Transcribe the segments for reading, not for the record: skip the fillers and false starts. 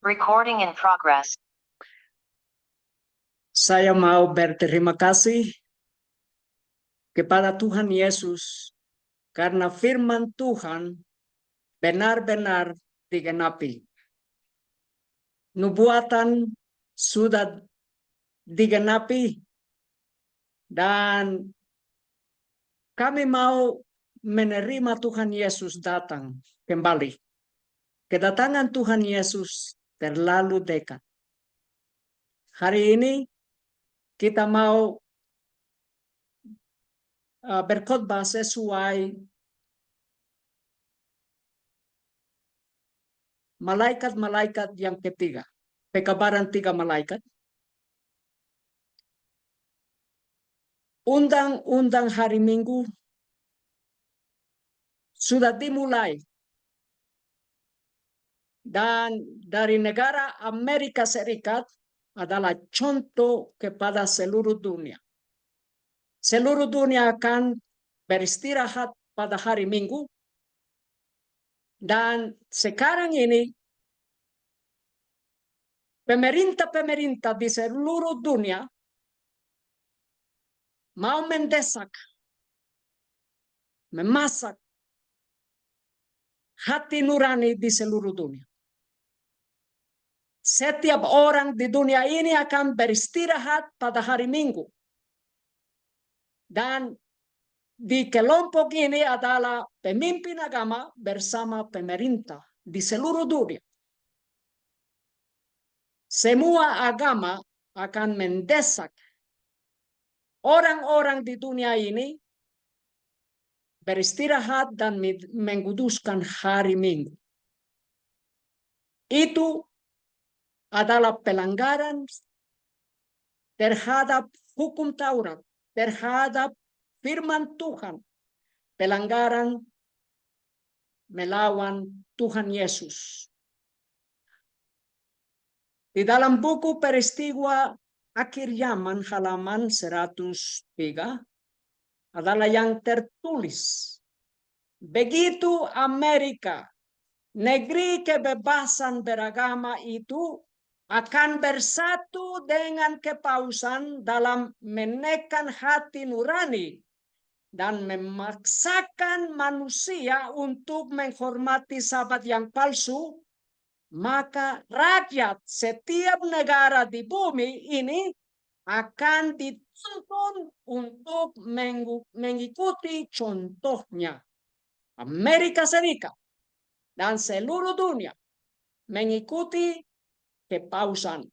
Recording in progress. Saya mau berterima kasih kepada Tuhan Yesus karena firman Tuhan benar-benar digenapi. Nubuatan sudah digenapi dan kami mau menerima Tuhan Yesus datang kembali. Kedatangan Tuhan Yesus terlalu dekat. Hari ini kita mau berkhotbah sesuai malaikat-malaikat yang ketiga. Pekabaran 3 malaikat. Undang-undang hari Minggu sudah dimulai. Dan dari negara Amerika Serikat adalah contoh kepada seluruh dunia. Seluruh dunia akan beristirahat pada hari Minggu. Dan sekarang ini pemerintah-pemerintah di seluruh dunia mau mendesak, memasak hati nurani di seluruh dunia. Setiap orang di dunia ini akan beristirahat pada hari Minggu. Dan di kelompok ini adalah pemimpin agama bersama pemerintah di seluruh dunia. Semua agama akan mendesak orang-orang di dunia ini beristirahat dan menguduskan hari Minggu. Itu adalah pelanggaran terhadap hukum Taurat, terhadap firman Tuhan, pelanggaran melawan Tuhan Yesus. Di dalam buku Peristiwa Akhir Zaman halaman 103 adalah yang tertulis. Begitu Amerika, negeri kebebasan beragama itu akan bersatu dengan kepausan dalam menekan hati nurani dan memaksakan manusia untuk menghormati Sabat yang palsu, maka rakyat setiap negara di bumi ini akan dituntun untuk mengikuti contohnya. Amerika Serikat dan seluruh dunia mengikuti kepausan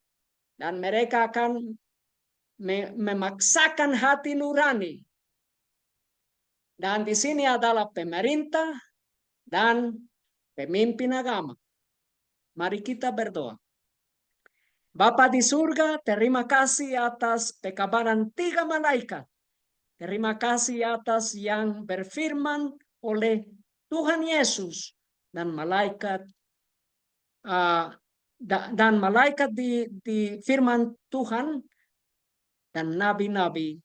dan mereka akan memaksakan hati nurani. Dan di sini adalah pemerintah dan pemimpin agama. Mari kita berdoa. Bapa di surga, terima kasih atas pekabaran 3 malaikat. Terima kasih atas yang berfirman oleh Tuhan Yesus dan malaikat dan malaikat di firman Tuhan dan nabi-nabi.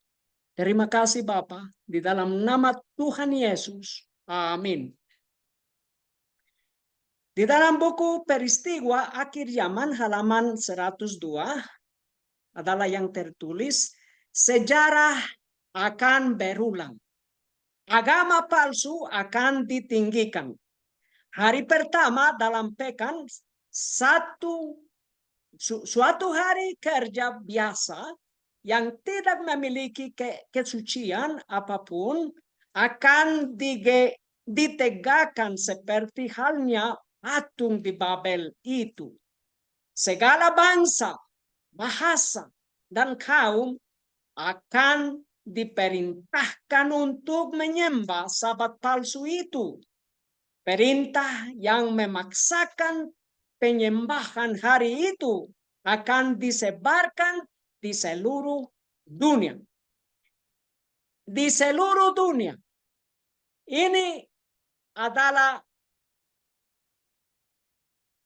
Terima kasih Bapa di dalam nama Tuhan Yesus. Amin. Di dalam buku Peristiwa Akhir Zaman halaman 102 adalah yang tertulis, sejarah akan berulang. Agama palsu akan ditinggikan. Hari pertama dalam pekan, suatu hari kerja biasa yang tidak memiliki kesucian apapun akan ditegakkan seperti halnya patung di Babel itu. Segala bangsa, bahasa, dan kaum akan diperintahkan untuk menyembah Sabat palsu itu. Perintah yang memaksakan penyembahan hari itu akan disebarkan di seluruh dunia. Di seluruh dunia. Ini adalah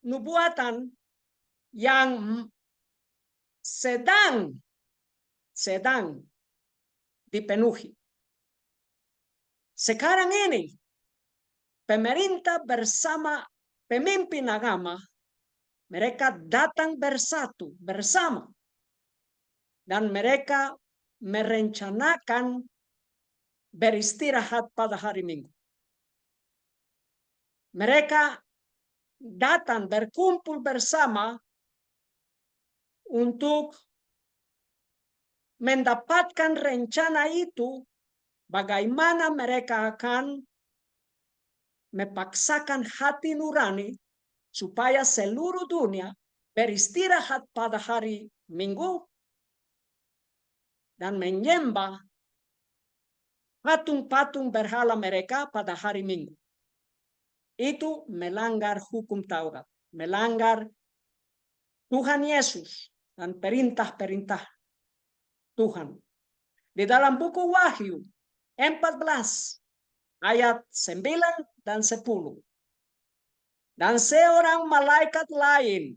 nubuatan yang sedang dipenuhi. Sekarang ini pemerintah bersama pemimpin agama Mereka datang bersatu, bersama. Dan mereka merencanakan beristirahat pada hari Minggu. Mereka datang berkumpul bersama untuk mendapatkan rencana itu, bagaimana mereka akan memaksakan hati nurani supaya seluruh dunia beristirahat pada hari Minggu dan menyembah patung-patung berhala mereka pada hari Minggu. Itu melanggar hukum Taurat, melanggar Tuhan Yesus dan perintah-perintah Tuhan. Di dalam buku Wahyu 14 ayat 9 dan 10. Dan seorang malaikat lain,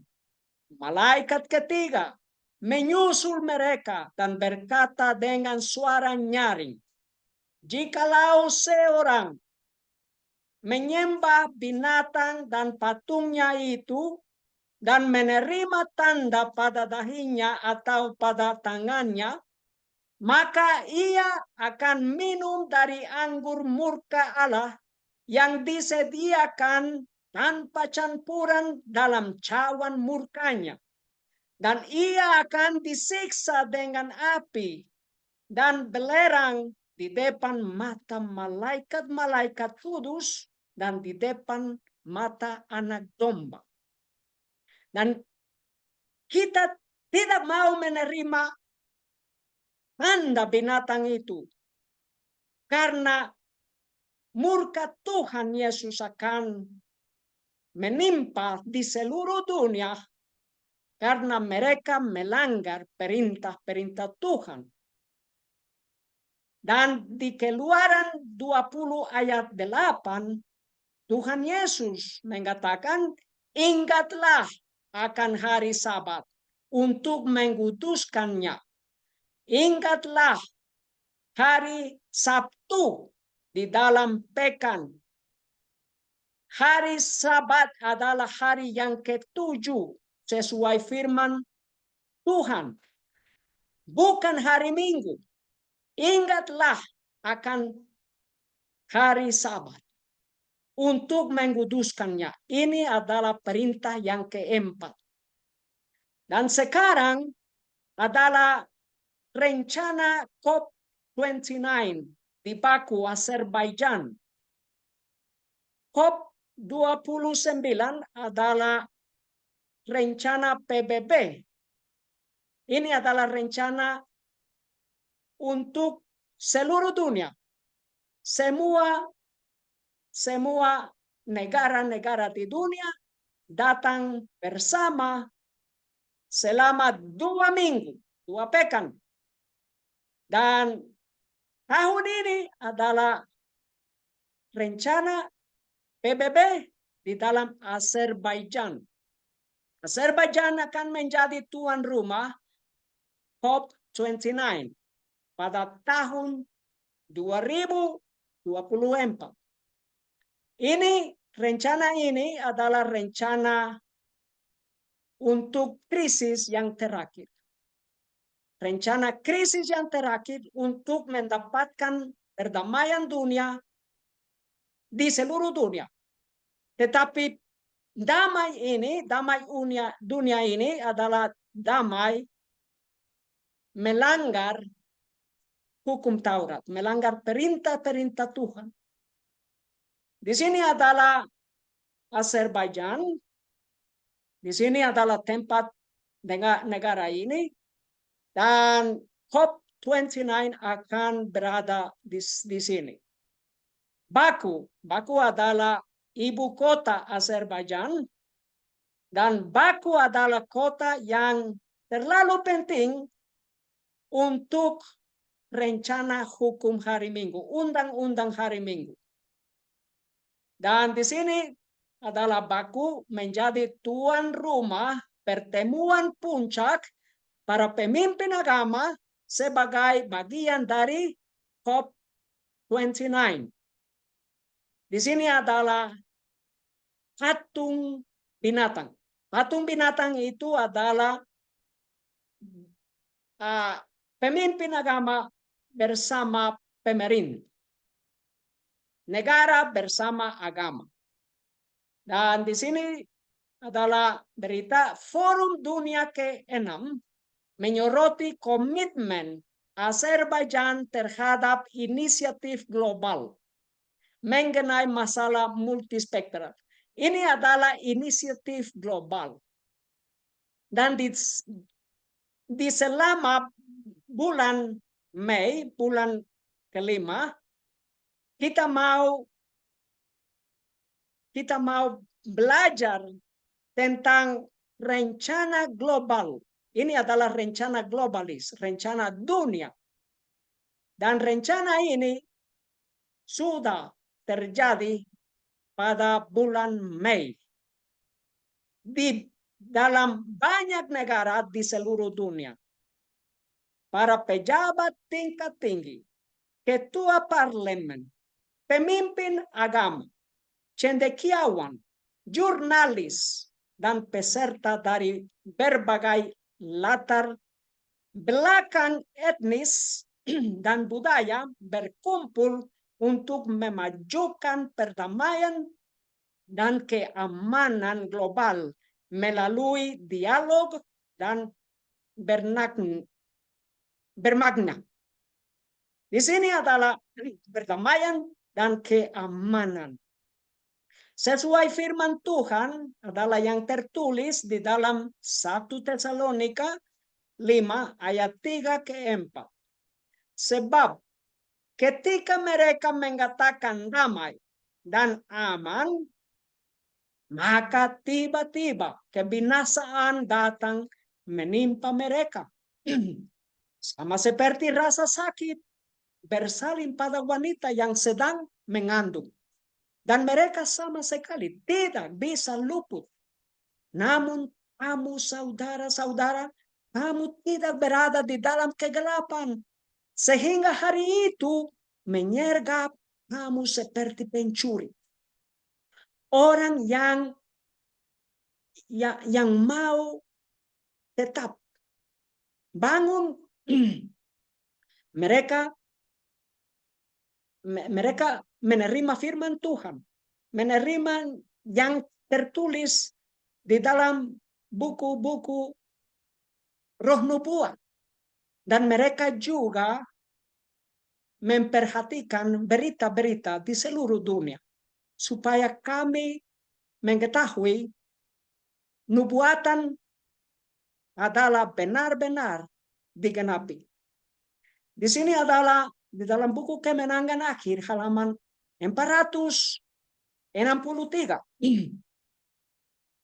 malaikat ketiga, menyusul mereka dan berkata dengan suara nyaring, jikalau seorang menyembah binatang dan patungnya itu dan menerima tanda pada dahinya atau pada tangannya, maka ia akan minum dari anggur murka Allah yang disediakan tanpa campuran dalam cawan murkanya. Dan ia akan disiksa dengan api dan belerang di depan mata malaikat-malaikat kudus dan di depan mata anak domba. Dan kita tidak mau menerima tanda binatang itu, karena murka Tuhan Yesus akan menimpa di seluruh dunia karena mereka melanggar perintah-perintah Tuhan. Dan di Keluaran 20 ayat 8, Tuhan Yesus mengatakan, ingatlah akan hari Sabat untuk menguduskannya. Ingatlah hari Sabtu di dalam pekan. Hari Sabat adalah hari yang ketujuh sesuai firman Tuhan. Bukan hari Minggu. Ingatlah akan hari Sabat untuk menguduskannya. Ini adalah perintah yang keempat. Dan sekarang adalah rencana COP29 di Baku, Azerbaijan. COP29 adalah rencana PBB. Ini adalah rencana untuk seluruh dunia. Semua negara-negara di dunia datang bersama selama 2 minggu, 2 pekan. Dan tahun ini adalah rencana PBB di dalam Azerbaijan. Azerbaijan akan menjadi tuan rumah COP29 pada tahun 2024. Rencana ini adalah rencana untuk krisis yang terakhir. Rencana krisis yang terakhir untuk mendapatkan perdamaian dunia di seluruh dunia. Tetapi damai dunia ini adalah damai melanggar hukum Taurat, melanggar perintah-perintah Tuhan. Di sini adalah Azerbaijan, di sini adalah tempat negara ini, dan COP29 akan berada di sini. Baku adalah ibu kota Azerbaijan, dan Baku adalah kota yang terlalu penting untuk rencana hukum hari Minggu, undang-undang hari Minggu. Dan di sini adalah Baku menjadi tuan rumah pertemuan puncak para pemimpin agama sebagai bagian dari COP29. Di sini adalah patung binatang, Patung binatang itu adalah pemimpin agama bersama pemerintah. Negara bersama agama. Dan di sini adalah berita Forum Dunia ke-6 menyoroti komitmen Azerbaijan terhadap inisiatif global mengenai masalah multispektral. Ini adalah inisiatif global. Dan di selama bulan Mei, bulan kelima, kita mau belajar tentang rencana global. Ini adalah rencana globalis, rencana dunia. Dan rencana ini sudah terjadi pada bulan Mei. Di dalam banyak negara di seluruh dunia. Para pejabat tingkat tinggi, ketua parlemen, pemimpin agama, cendekiawan, jurnalis, dan peserta dari berbagai latar belakang etnis dan budaya berkumpul untuk memajukan perdamaian dan keamanan global melalui dialog dan bermakna. Di sini adalah perdamaian dan keamanan. Sesuai firman Tuhan adalah yang tertulis di dalam 1 Tesalonika 5 ayat 3 ke 4. Sebab ketika mereka mengatakan damai dan aman, maka tiba-tiba kebinasaan datang menimpa mereka. Sama seperti rasa sakit bersalin pada wanita yang sedang mengandung. Dan mereka sama sekali tidak bisa luput. Namun kamu saudara-saudara, kamu tidak berada di dalam kegelapan. Sehingga hari itu menyergap kamu seperti pencuri. Orang yang mau tetap bangun. Mereka menerima firman Tuhan, menerima yang tertulis di dalam buku-buku roh nubuat, dan mereka juga memperhatikan berita-berita di seluruh dunia supaya kami mengetahui nubuatan adalah benar-benar digenapi. Di sini adalah di dalam buku Kemenangan Akhir halaman 463.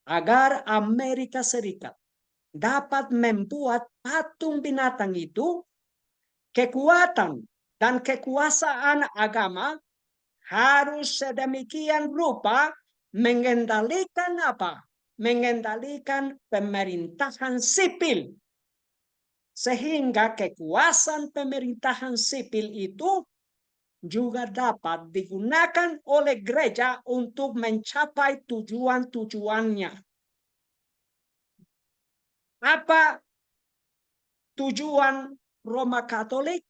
Agar Amerika Serikat dapat membuat patung binatang itu, kekuatan dan kekuasaan agama harus sedemikian rupa mengendalikan apa? Mengendalikan pemerintahan sipil. Sehingga kekuasaan pemerintahan sipil itu juga dapat digunakan oleh gereja untuk mencapai tujuan-tujuannya. Apa tujuan Roma Katolik?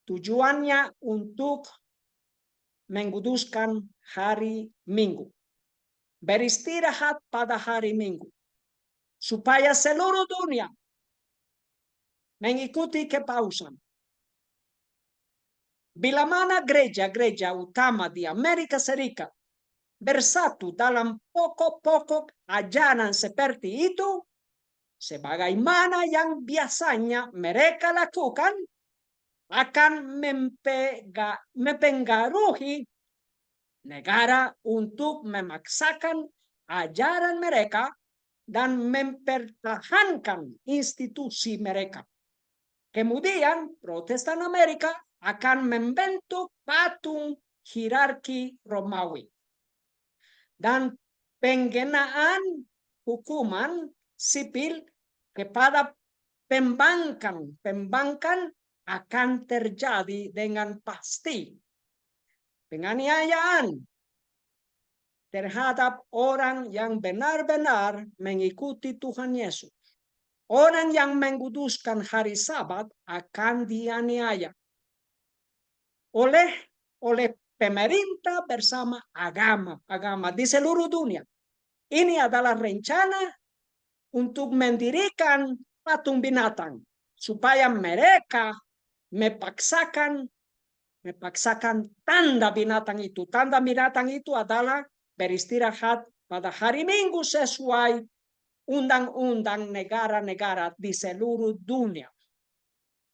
Tujuannya untuk menguduskan hari Minggu. Beristirahat pada hari Minggu. Supaya seluruh dunia mengikuti kepausan. Bila mana gereja-gereja utama di Amerika Serikat bersatu dalam pokok-pokok ajaran seperti itu, sebagaimana yang biasanya mereka lakukan, akan mempengaruhi negara untuk memaksakan ajaran mereka dan mempertahankan institusi mereka. Kemudian Protestan Amerika akan membentuk patung hierarki Romawi. Dan penggunaan hukuman sipil kepada pembangkang akan terjadi dengan pasti. Penganiayaan, terhadap orang yang benar-benar mengikuti Tuhan Yesus. Orang yang menguduskan hari Sabat akan dianiaya oleh pemerintah bersama agama di seluruh dunia. Ini adalah rencana untuk mendirikan patung binatang supaya mereka memaksakan tanda binatang itu. Tanda binatang itu adalah beristirahat pada hari Minggu sesuai undang-undang negara-negara di seluruh dunia.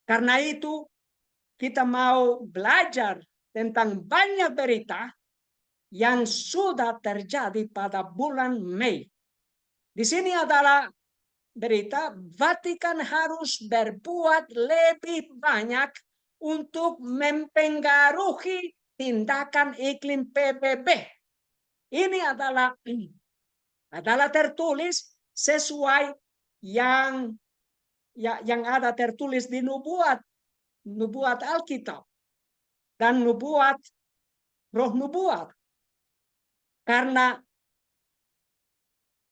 Karena itu kita mau belajar tentang banyak berita yang sudah terjadi pada bulan Mei. Di sini adalah berita Vatikan harus berbuat lebih banyak untuk mempengaruhi tindakan iklim PBB. Ini adalah tertulis sesuai yang ada tertulis di nubuat Alkitab dan roh nubuat. Karena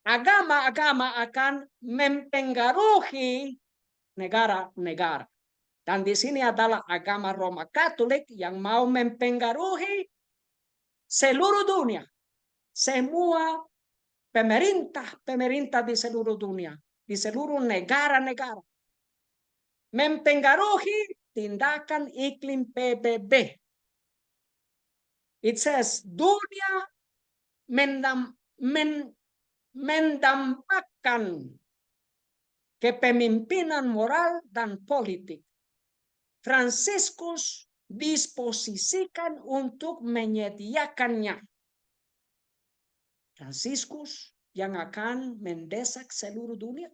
agama-agama akan mempengaruhi negara-negara. Dan di sini adalah agama Roma Katolik yang mau mempengaruhi seluruh dunia. Semua pemerintah di seluruh dunia, di seluruh negara-negara. Mempengaruhi tindakan iklim PBB. It says, dunia mendampakkan kepemimpinan moral dan politik. Fransiskus disposisikan untuk menyediakannya. Fransiskus yang akan mendesak seluruh dunia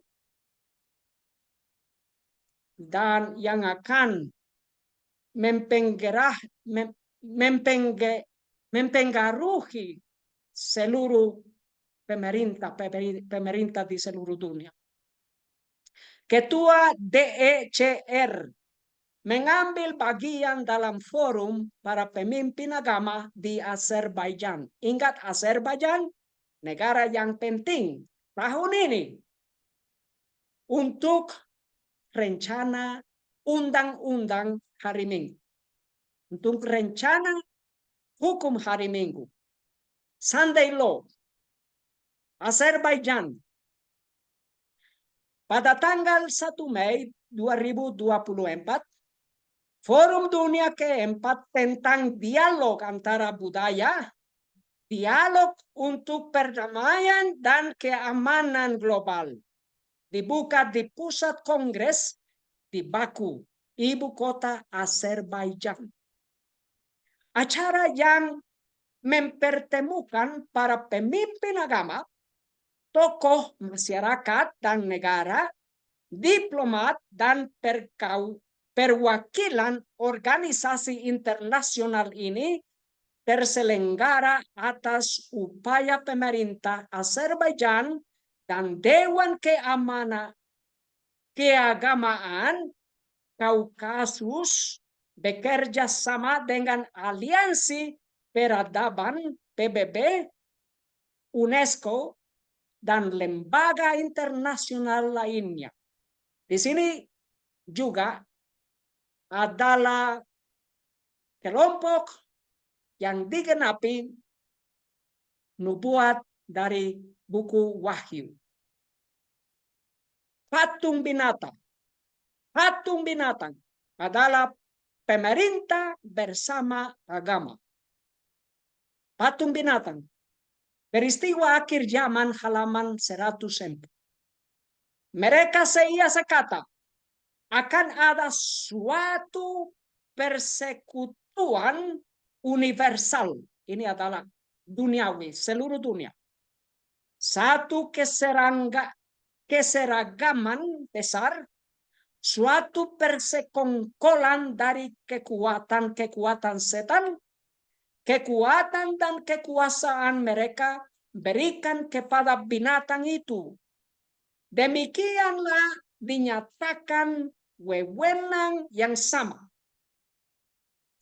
dan yang akan mempengaruhi seluruh pemerintah di seluruh dunia. Ketua DECR mengambil bagian dalam forum para pemimpin agama di Azerbaijan. Ingat, Azerbaijan negara yang penting tahun ini untuk rencana undang-undang hari Minggu. Untuk rencana hukum hari Minggu. Sunday Law. Azerbaijan. Pada tanggal 1 Mei 2024, Forum Dunia keempat tentang dialog antara budaya, dialog untuk perdamaian dan keamanan global dibuka di pusat kongres di Baku, ibu kota Azerbaijan. Acara yang mempertemukan para pemimpin agama, tokoh masyarakat dan negara, diplomat dan perwakilan organisasi internasional ini terselenggara atas upaya pemerintah Azerbaijan dan Dewan Keagamaan Kaukasus bekerja sama dengan Aliansi Peradaban PBB, UNESCO, dan lembaga internasional lainnya. Di sini juga adalah kelompok yang digenapi nubuat dari buku Wahyu. Patung binatang adalah pemerintah bersama agama. Patung binatang. Peristiwa akhir zaman halaman 104. Mereka sekata akan ada suatu persekutuan universal. Ini adalah duniawi, seluruh dunia. Satu keseragaman besar, suatu persekongkolan dari kekuatan setan, kekuatan dan kekuasaan mereka berikan kepada binatang itu. Demikianlah dinyatakan wewenang yang sama.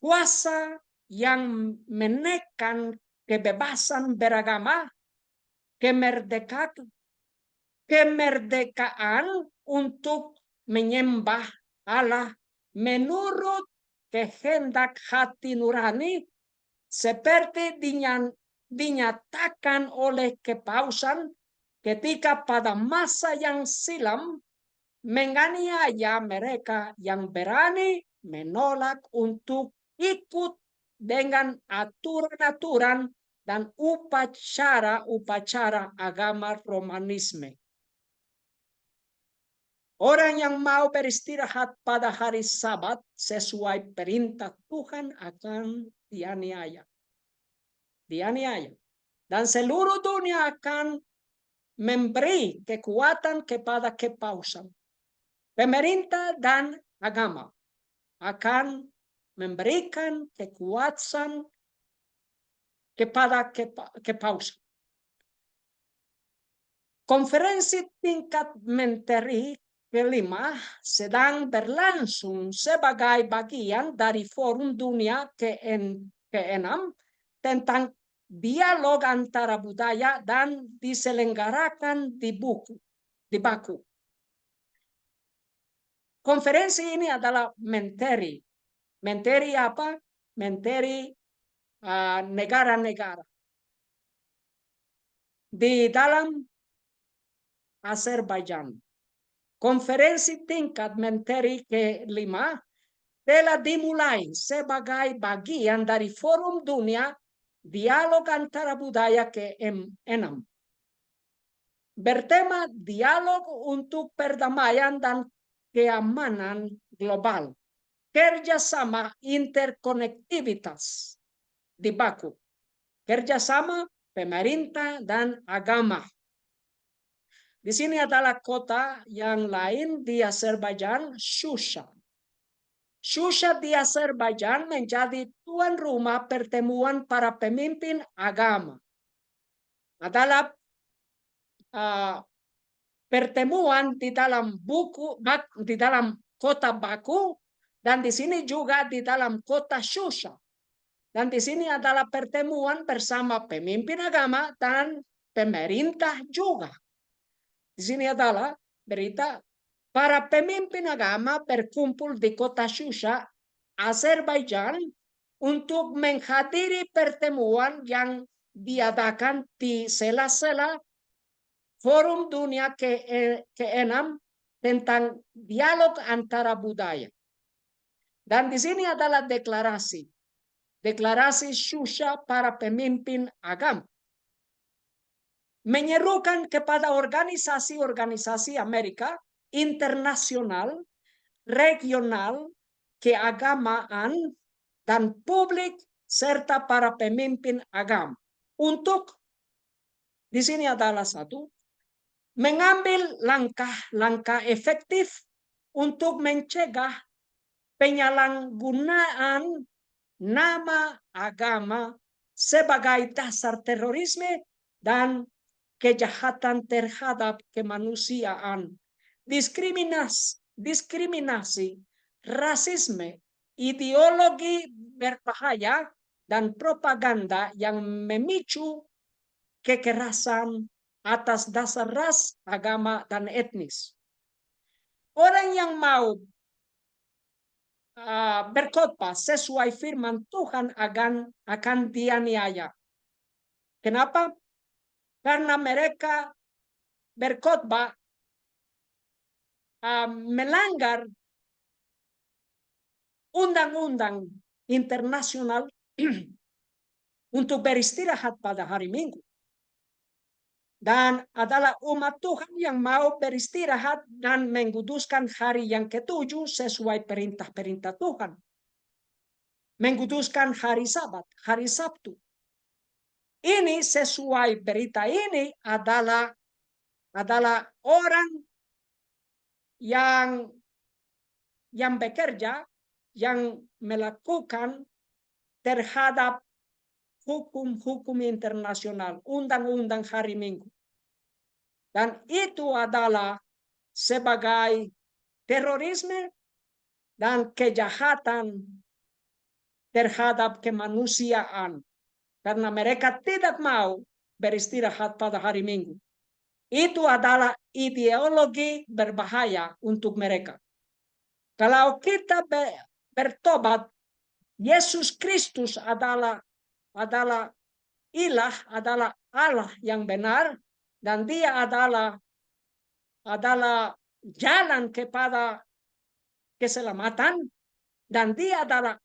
Kuasa yang menekan kebebasan beragama, kemerdekaan untuk menyembah Allah menurut kehendak hati nurani seperti dinyatakan oleh kepausan ketika pada masa yang silam menganiaya mereka yang berani menolak untuk ikut dengan aturan-aturan dan upacara-upacara agama Romanisme. Orang yang mau beristirahat pada hari Sabat sesuai perintah Tuhan akan dianiaya. Dan seluruh dunia akan memberi kekuatan kepada kepausan. Pemerintah dan agama akan memberikan kekuatan kepada kepausan. Konferensi tingkat menteri kelima sedang berlangsung sebagai bagian dari Forum Dunia ke-6 tentang dialog antara budaya dan diselenggarakan di Baku. Konferensi ini adalah menteri. Menteri apa? Menteri negara-negara. Di dalam Azerbaijan. Konferensi tingkat menteri ke-5 telah dimulai sebagai bagian dari Forum Dunia Dialog Antara Budaya ke-6. Bertema dialog untuk perdamaian dan keamanan global. Kerjasama interkonektivitas di Baku. Kerjasama pemerintah dan agama. Di sini adalah kota yang lain di Azerbaijan, Shusha. Shusha di Azerbaijan menjadi tuan rumah pertemuan para pemimpin agama. Adalah pertemuan di dalam kota Baku dan di sini juga di dalam kota Shusha. Dan di sini adalah pertemuan bersama pemimpin agama dan pemerintah juga. Di sini adalah berita para pemimpin agama berkumpul di kota Shusha, Azerbaijan untuk menghadiri pertemuan yang diadakan di sela-sela Forum Dunia ke-6 tentang dialog antara budaya. Dan di sini adalah deklarasi Shusha para pemimpin agama. Menyerukan kepada organisasi-organisasi Amerika, internasional, regional, keagamaan, dan publik, serta para pemimpin agama. Untuk, di sini adalah satu, mengambil langkah-langkah efektif untuk mencegah penyalahgunaan nama agama sebagai dasar terorisme dan kejahatan terhadap kemanusiaan, diskriminasi, rasisme, ideologi berbahaya, dan propaganda yang memicu kekerasan atas dasar ras, agama, dan etnis. Orang yang mau berkhotbah sesuai firman Tuhan akan dianiaya. Kenapa? Karena mereka berkhotbah melanggar undang-undang internasional untuk beristirahat pada hari Minggu. Dan adalah umat Tuhan yang mau beristirahat dan menguduskan hari yang ke-7 sesuai perintah-perintah Tuhan. Menguduskan hari Sabat, hari Sabtu. Ini sesuai berita ini adalah orang yang bekerja, yang melakukan terhadap hukum-hukum internasional, undang-undang hari Minggu. Dan itu adalah sebagai terorisme dan kejahatan terhadap kemanusiaan. karena mereka tidak mau beristirahat pada hari Minggu. Itu adalah ideologi berbahaya untuk mereka. Kalau kita bertobat, Yesus Kristus adalah ilah, adalah Allah yang benar, dan dia adalah jalan kepada keselamatan, dan dia adalah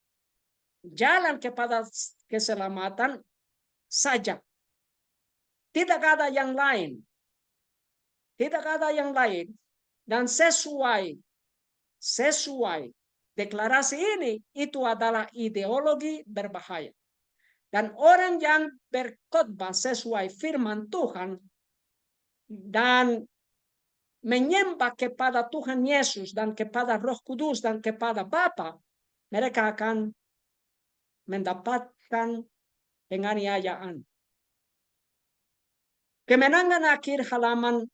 jalan kepada keselamatan saja. Tidak ada yang lain. Tidak ada yang lain. Dan sesuai deklarasi ini, itu adalah ideologi berbahaya. Dan orang yang berkhotbah sesuai firman Tuhan dan menyembah kepada Tuhan Yesus dan kepada Roh Kudus dan kepada Bapa, mereka akan mendapatkan penganiayaan. Kemenangan akhir halaman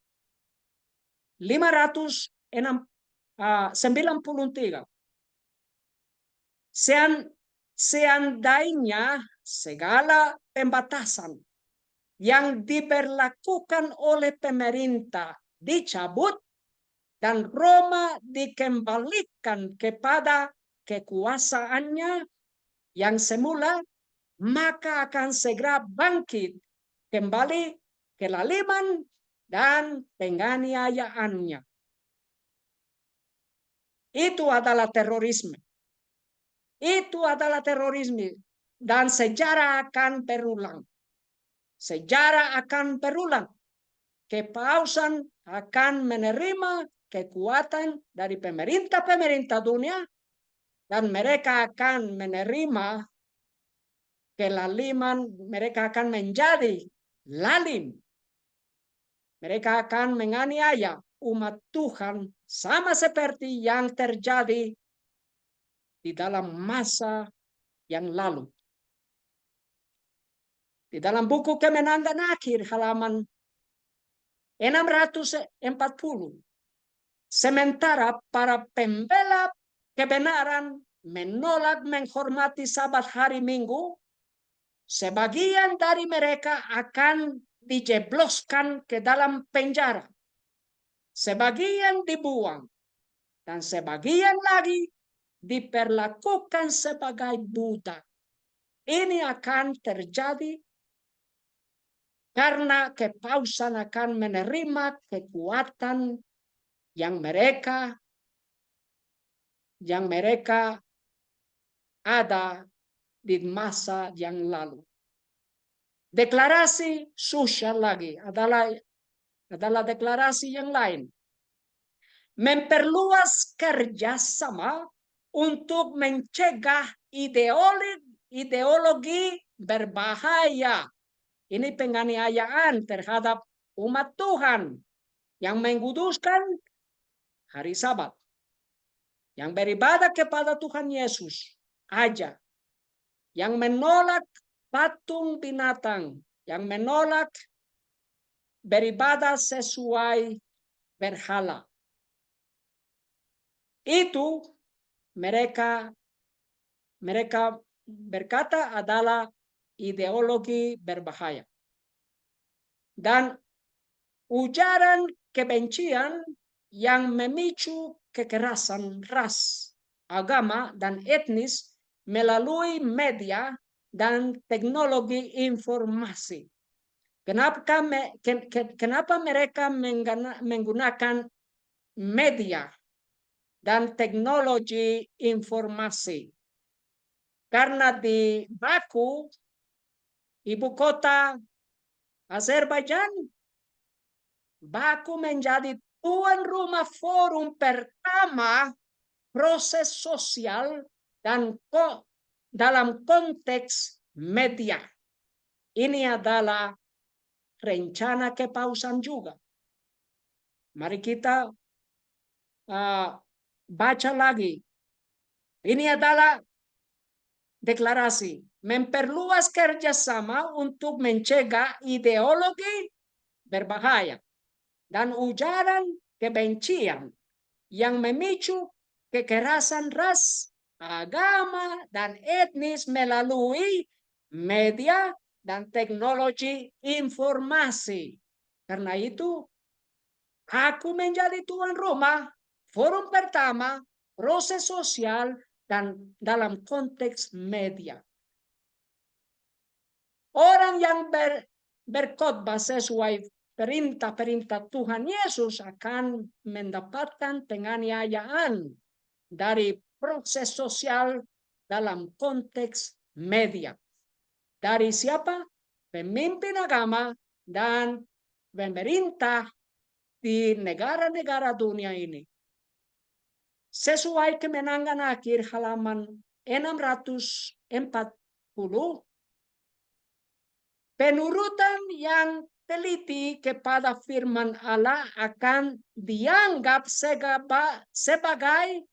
593. Seandainya segala pembatasan yang diberlakukan oleh pemerintah dicabut dan Roma dikembalikan kepada kekuasaannya yang semula, maka akan segera bangkit kembali kelaliman dan penganiayaannya. Itu adalah terorisme. Itu adalah terorisme. Dan sejarah akan berulang. Sejarah akan berulang. Kepausan akan menerima kekuatan dari pemerintah-pemerintah dunia, dan mereka akan menerima kelaliman, mereka akan menjadi lalim. Mereka akan menganiaya umat Tuhan sama seperti yang terjadi di dalam masa yang lalu. Di dalam buku Kemenangan Akhir halaman 640, sementara para pembela kebenaran menolak menghormati Sabat hari Minggu, sebagian dari mereka akan dijebloskan ke dalam penjara. Sebagian dibuang, dan sebagian lagi diperlakukan sebagai budak. Ini akan terjadi karena kepausan akan menerima kekuatan yang mereka ada di masa yang lalu. Deklarasi sosial lagi adalah deklarasi yang lain. Memperluas kerjasama untuk mencegah ideologi berbahaya. Ini penganiayaan terhadap umat Tuhan yang menguduskan hari Sabat, yang beribadah kepada Tuhan Yesus aja, yang menolak patung binatang, yang menolak beribadah sesuai berhala. Itu mereka berkata adalah ideologi berbahaya. Dan ujaran kebencian yang memicu kekerasan ras, agama, dan etnis melalui media dan teknologi informasi. Kenapa mereka menggunakan media dan teknologi informasi? Karena di Baku, ibu kota Azerbaijan, Baku menjadi tuan rumah forum pertama proses sosial dan dalam konteks media. Ini adalah rencana kepausan juga. Mari kita baca lagi. Ini adalah deklarasi. Memperluas kerjasama untuk mencegah ideologi berbahaya dan ujaran kebencian yang memicu kekerasan ras, agama, dan etnis melalui media dan teknologi informasi. Karena itu, aku menjadi tuan rumah forum pertama proses sosial dan dalam konteks media. Orang yang berkhotbah sesuai perintah-perintah Tuhan Yesus akan mendapatkan penganiayaan dari proses sosial dalam konteks media. Dari siapa? Pemimpin agama dan pemerintah di negara-negara dunia ini. Sesuai kemenangan akhir halaman 640, penurutan yang teliti kepada firman Allah akan dianggap sebagai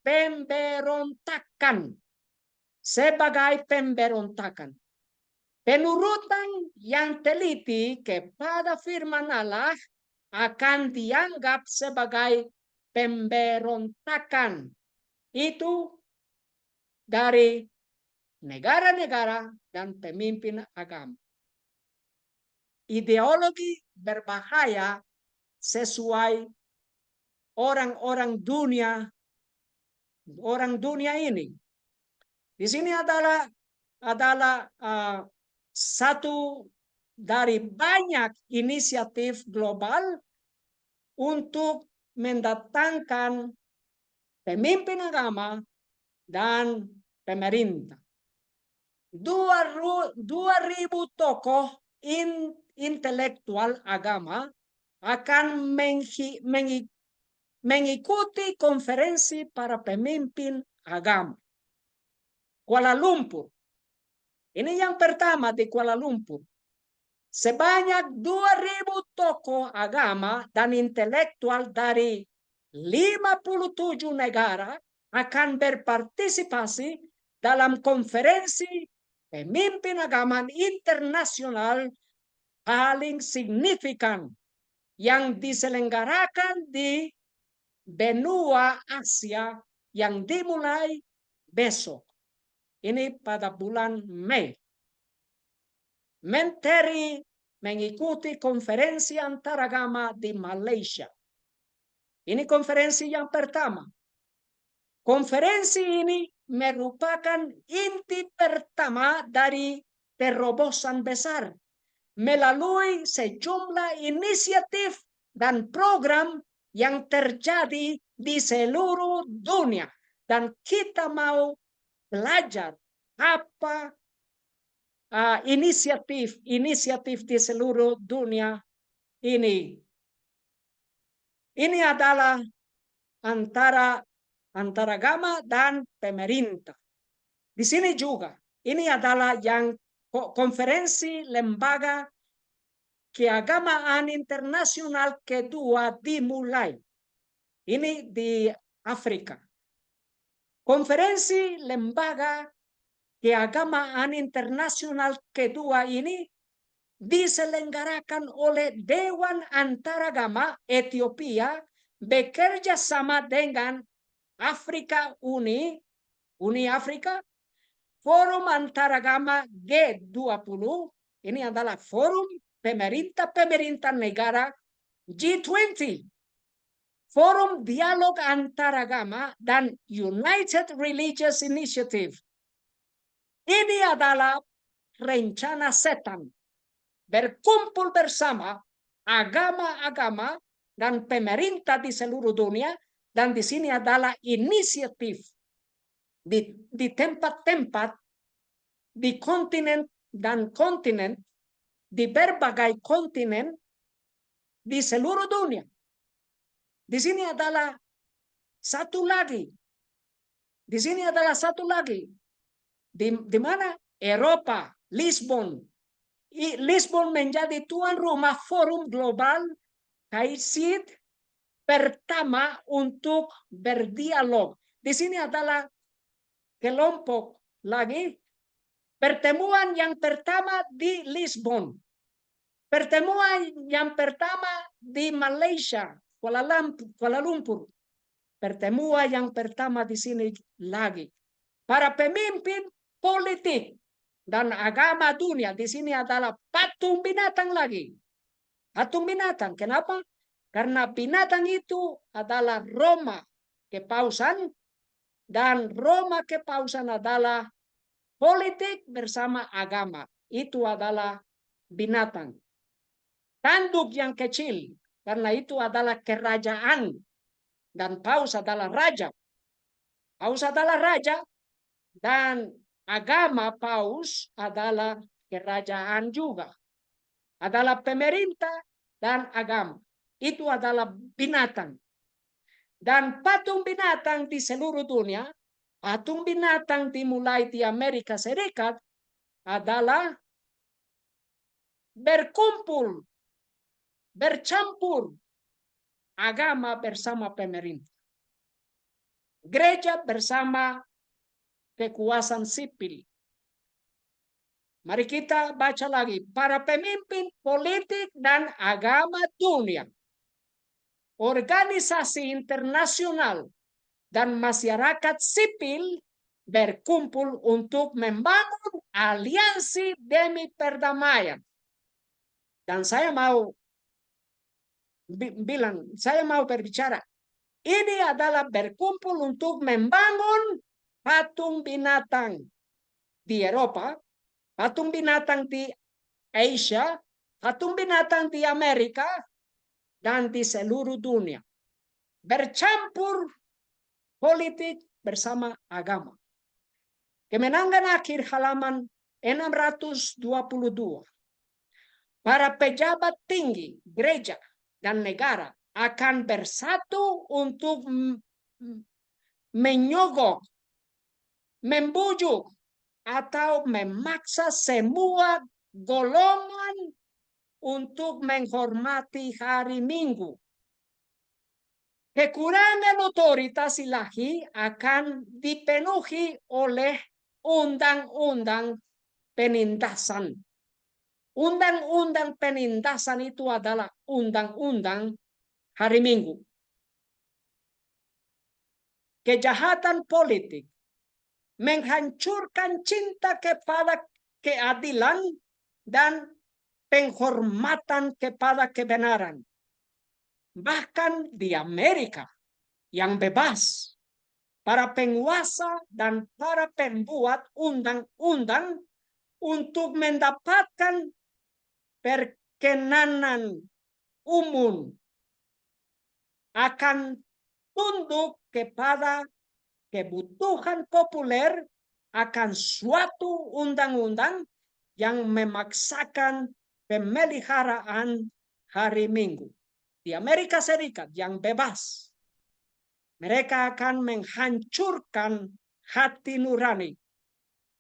pemberontakan. Sebagai pemberontakan. Penurutan yang teliti kepada firman Allah akan dianggap sebagai pemberontakan. Itu dari negara-negara dan pemimpin agama. Ideologi berbahaya sesuai orang dunia ini. Di sini adalah satu dari banyak inisiatif global untuk mendatangkan pemimpin agama dan pemerintah. 2.000 tokoh intelektual agama akan mengikuti konferensi para pemimpin agama. Kuala Lumpur. Ini yang pertama di Kuala Lumpur. Sebanyak 2.000 tokoh agama dan intelektual dari 57 negara akan berpartisipasi dalam konferensi pemimpin agama internasional paling signifikan yang diselenggarakan di benua Asia yang dimulai besok. Ini pada bulan Mei. Menteri mengikuti konferensi antaragama di Malaysia. Ini konferensi yang pertama. Konferensi ini merupakan inti pertama dari terobosan besar melalui sejumlah inisiatif dan program yang terjadi di seluruh dunia. Dan kita mau belajar apa inisiatif di seluruh dunia ini. Ini adalah antara agama dan pemerintah. Di sini juga, ini adalah yang konferensi lembaga keagamaan internasional kedua dimulai. Ini di Afrika. Konferensi lembaga keagamaan internasional kedua ini diselenggarakan oleh Dewan Antaragama Ethiopia bekerja sama dengan Afrika Uni Afrika, Forum Antaragama G20, ini adalah forum pemerintah negara G20, Forum Dialog Antaragama dan United Religious Initiative. Ini adalah rencana setan berkumpul bersama agama-agama dan pemerintah di seluruh dunia, dan di sini adalah inisiatif di tempat-tempat di kontinen, di berbagai kontinen di seluruh dunia. Di sini adalah satu lagi. Di sini adalah satu lagi. Di mana? Eropa, Lisbon. Lisbon menjadi tuan rumah forum global KAISID pertama untuk berdialog. Di sini adalah kelompok lagi. Pertemuan yang pertama di Lisbon. Pertemuan yang pertama di Malaysia, Kuala Lumpur. Pertemuan yang pertama di sini lagi. Para pemimpin politik dan agama dunia di sini adalah patung binatang lagi. Patung binatang. Kenapa? Karena binatang itu adalah Roma kepausan, dan Roma kepausan adalah politik bersama agama. Itu adalah binatang. Tanduk yang kecil, karena itu adalah kerajaan, dan paus adalah raja. Paus adalah raja, dan agama paus adalah kerajaan juga. Adalah pemerintah dan agama. Itu adalah binatang. Dan patung binatang di seluruh dunia, patung binatang dimulai di Amerika Serikat adalah berkumpul, bercampur agama bersama pemerintah. Gereja bersama kekuasaan sipil. Mari kita baca lagi. Para pemimpin politik dan agama dunia, organisasi internasional, dan masyarakat sipil berkumpul untuk membangun aliansi demi perdamaian. Dan saya mau berbicara, ini adalah berkumpul untuk membangun patung binatang di Eropa, patung binatang di Asia, patung binatang di Amerika, dan di seluruh dunia. Bercampur politik bersama agama. Kemenangan akhir halaman 622. Para pejabat tinggi gereja dan negara akan bersatu untuk menyogok, membujuk, atau memaksa semua golongan untuk menghormati hari Minggu. Kekurangan otoritas ilahi akan dipenuhi oleh undang-undang penindasan. Undang-undang penindasan itu adalah undang-undang hari Minggu. Kejahatan politik menghancurkan cinta kepada keadilan dan penghormatan kepada kebenaran. Bahkan di Amerika yang bebas, para penguasa dan para pembuat undang-undang untuk mendapatkan perkenanan umum akan tunduk kepada kebutuhan populer akan suatu undang-undang yang memaksakan pemeliharaan hari Minggu. Di Amerika Serikat yang bebas, mereka akan menghancurkan hati nurani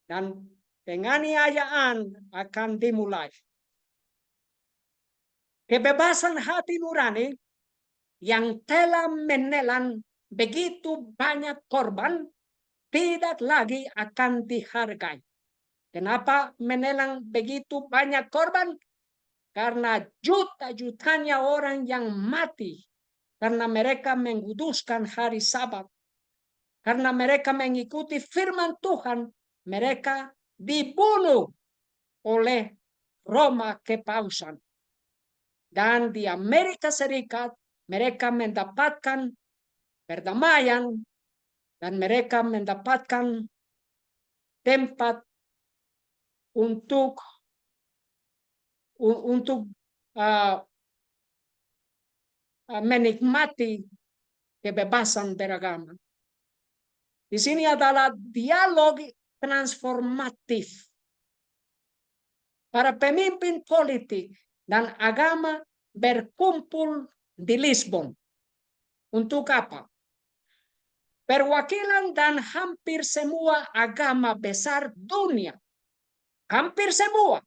dan penganiayaan akan dimulai. Kebebasan hati nurani yang telah menelan begitu banyak korban tidak lagi akan dihargai. Kenapa menelan begitu banyak korban? Karena juta-jutanya orang yang mati karena mereka menguduskan hari Sabat. Karena mereka mengikuti firman Tuhan, mereka dibunuh oleh Roma kepausan. Dan di Amerika Serikat mereka mendapatkan perdamaian dan mereka mendapatkan tempat untuk menikmati kebebasan beragama. Di sini adalah dialog transformatif. Para pemimpin politik dan agama berkumpul di Lisbon. Untuk apa? Perwakilan dan hampir semua agama besar dunia. Hampir semua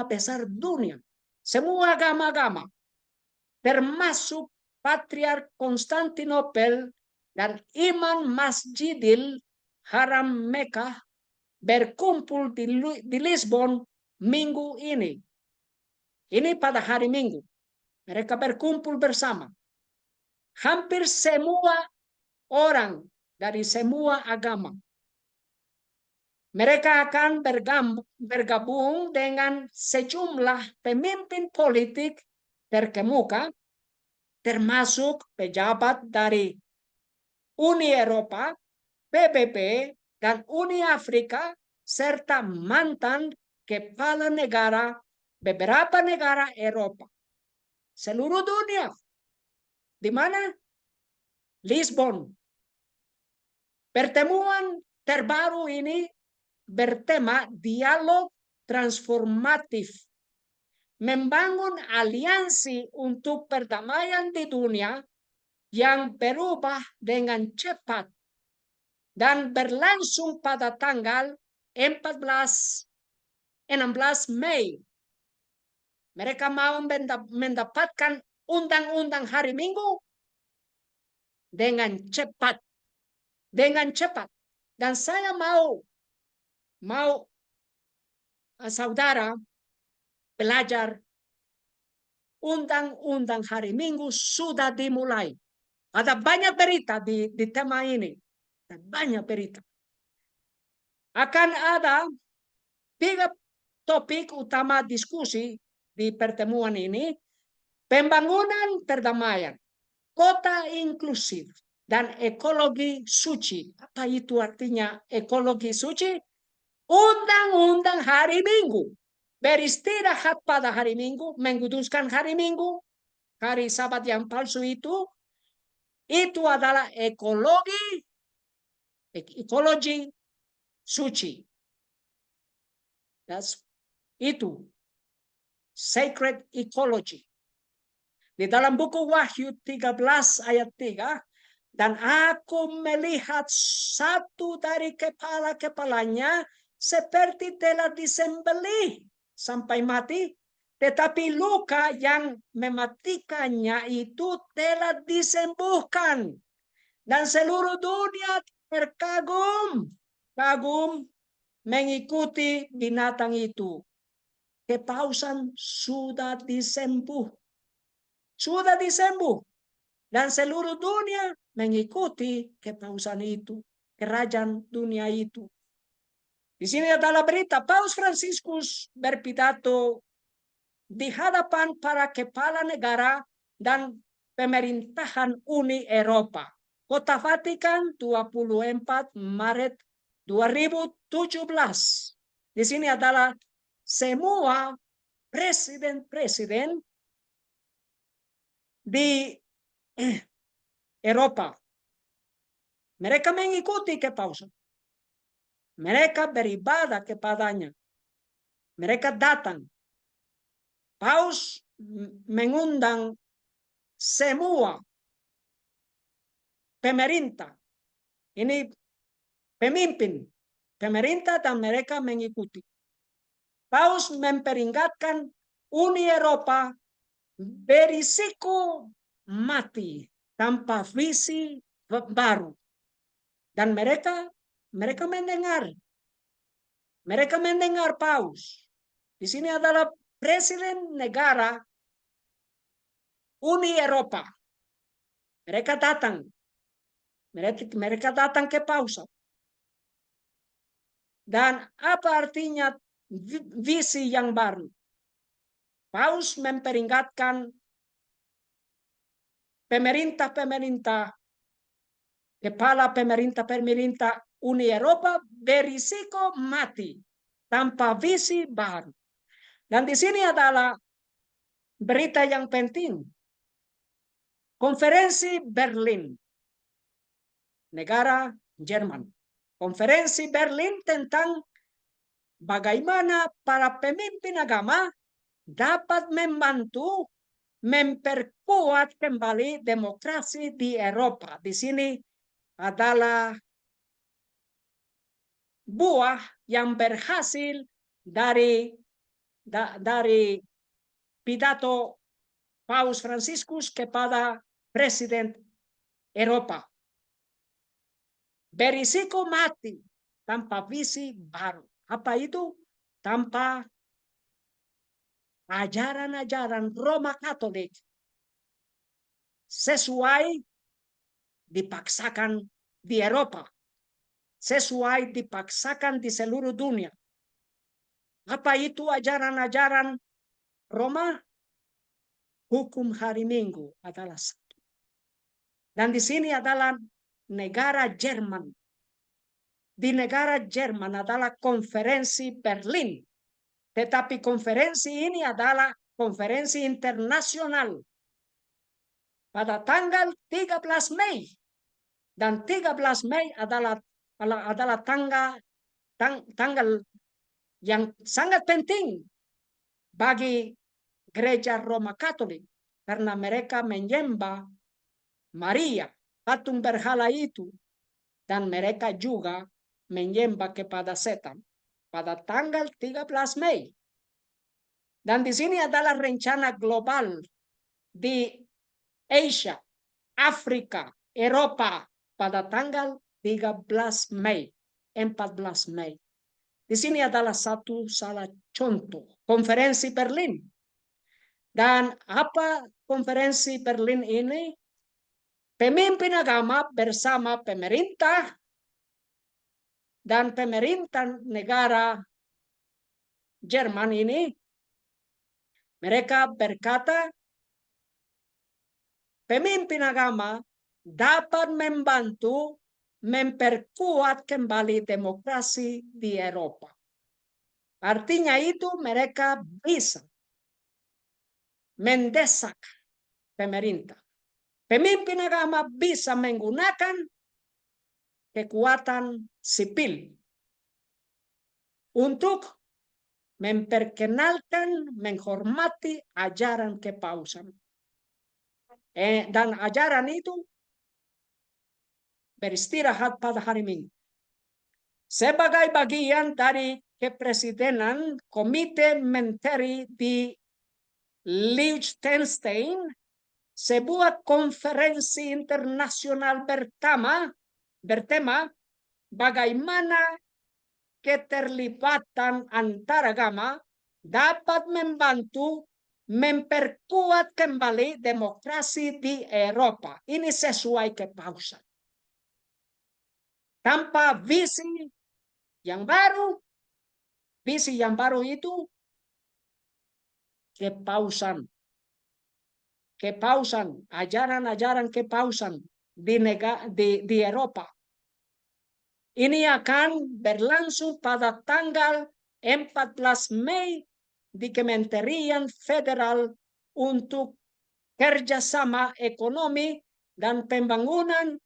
besar dunia. Semua agama-agama. Termasuk Patriark Konstantinopel dan Imam Masjidil Haram Mekah berkumpul di Lisbon minggu ini. Ini pada hari Minggu. Mereka berkumpul bersama. Hampir semua orang dari semua agama. Mereka akan bergabung dengan sejumlah pemimpin politik terkemuka, termasuk pejabat dari Uni Eropa, PBB, dan Uni Afrika, serta mantan kepala negara beberapa negara Eropa. Seluruh dunia. Di mana? Lisbon. Pertemuan terbaru ini bertema dialog transformatif, membangun aliansi untuk perdamaian di dunia yang berubah dengan cepat dan berlangsung pada tanggal 16 Mei. Mereka mau mendapatkan undang-undang hari Minggu dengan cepat. Dan saya mau saudara belajar undang-undang hari Minggu sudah dimulai. Ada banyak berita di tema ini. Banyak berita. Akan ada 3 topik utama diskusi di pertemuan ini. Pembangunan perdamaian, kota inklusif, dan ekologi suci. Apa itu artinya ekologi suci? Undang-undang hari Minggu. Beristirahat pada hari Minggu, menguduskan hari Minggu, hari Sabat yang palsu itu adalah ekologi suci. Itu sacred ecology. Di dalam buku Wahyu 13 ayat 3, dan aku melihat satu dari kepala-kepalanya seperti telah disembelih sampai mati, tetapi luka yang mematikannya itu telah disembuhkan. Dan seluruh dunia terkagum mengikuti binatang itu. Kepausan sudah disembuh. Dan seluruh dunia mengikuti kepausan itu. Kerajaan dunia itu. Di sini adalah berita Paus Fransiskus berpidato di hadapan para kepala negara dan pemerintahan Uni Eropa. Kota Vatikan 24 Maret 2017. Di sini adalah semua presiden-presiden di Eropa. Mereka mengikuti kepausan. Mereka beribadah kepadanya. Mereka datang. Paus mengundang semua pemerintah. Ini pemimpin pemerintah dan mereka mengikuti. Paus memperingatkan Uni Eropa berisiko mati tanpa visi baru. Dan mereka mendengar. Mereka mendengar Paus. Di sini adalah presiden negara Uni Eropa. Mereka datang. Mereka datang ke Paus. Dan apa artinya visi yang baru? Paus memperingatkan pemerintah, kepala pemerintah Uni Eropa berisiko mati tanpa visi baru. Dan di sini adalah berita yang penting. Konferensi Berlin, negara Jerman. Konferensi Berlin tentang bagaimana para pemimpin agama dapat membantu memperkuat kembali demokrasi di Eropa. Di sini adalah buah yang berhasil dari pidato Paus Fransiskus kepada Presiden Eropa. Berisiko mati tanpa visi baru. Apa itu? Tanpa ajaran-ajaran Roma Katolik sesuai dipaksakan di Eropa. sesuai dipaksakan di seluruh dunia. Apa itu ajaran-ajaran Roma? Hukum hari Minggu adalah satu. Dan di sini adalah negara Jerman. Di negara Jerman adalah konferensi Berlin. Tetapi konferensi ini adalah konferensi internasional pada tanggal 13 Mei. Dan 13 Mei adalah tanggal yang sangat penting bagi gereja Roma Katolik. Karena mereka menyembah Maria, patung berhala itu. Dan mereka juga menyembah kepada setan pada tanggal 13 Mei. Dan di sini adalah rencana global di Asia, Afrika, Eropa pada tanggal 13 Mei, 14 Mei. Di sini adalah satu salah contoh konferensi Berlin. Dan apa konferensi Berlin ini? Pemimpin agama bersama pemerintah dan pemerintah negara Jerman ini, mereka berkata, pemimpin agama dapat membantu memperkuat kembali demokrasi di Eropa. Artinya itu mereka bisa mendesak pemerintah. Pemimpin agama bisa menggunakan kekuatan sipil untuk memperkenalkan, menghormati ajaran kepausan. Dan ajaran itu beristirahat pada hari Minggu. Sebagai bagian dari kepresidenan Komite Menteri di Liechtenstein, sebuah konferensi internasional bertema bagaimana keterlibatan antaragama dapat membantu memperkuat kembali demokrasi di Eropa. Ini sesuai kepausan. Tanpa visi yang baru itu kepausan, ajaran-ajaran kepausan di Eropa. Ini akan berlangsung pada tanggal 14 Mei di Kementerian Federal untuk Kerjasama Ekonomi dan Pembangunan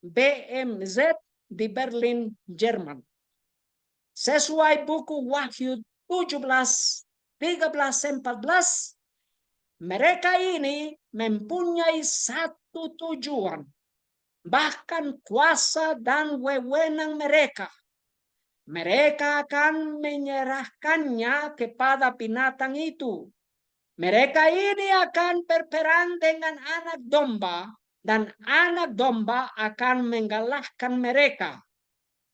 BMZ di Berlin, Jerman. Sesuai buku Wahyu 17, 13, 14, mereka ini mempunyai satu tujuan, bahkan kuasa dan wewenang mereka. Mereka akan menyerahkannya kepada binatang itu. Mereka ini akan berperang dengan anak domba, dan anak domba akan mengalahkan mereka.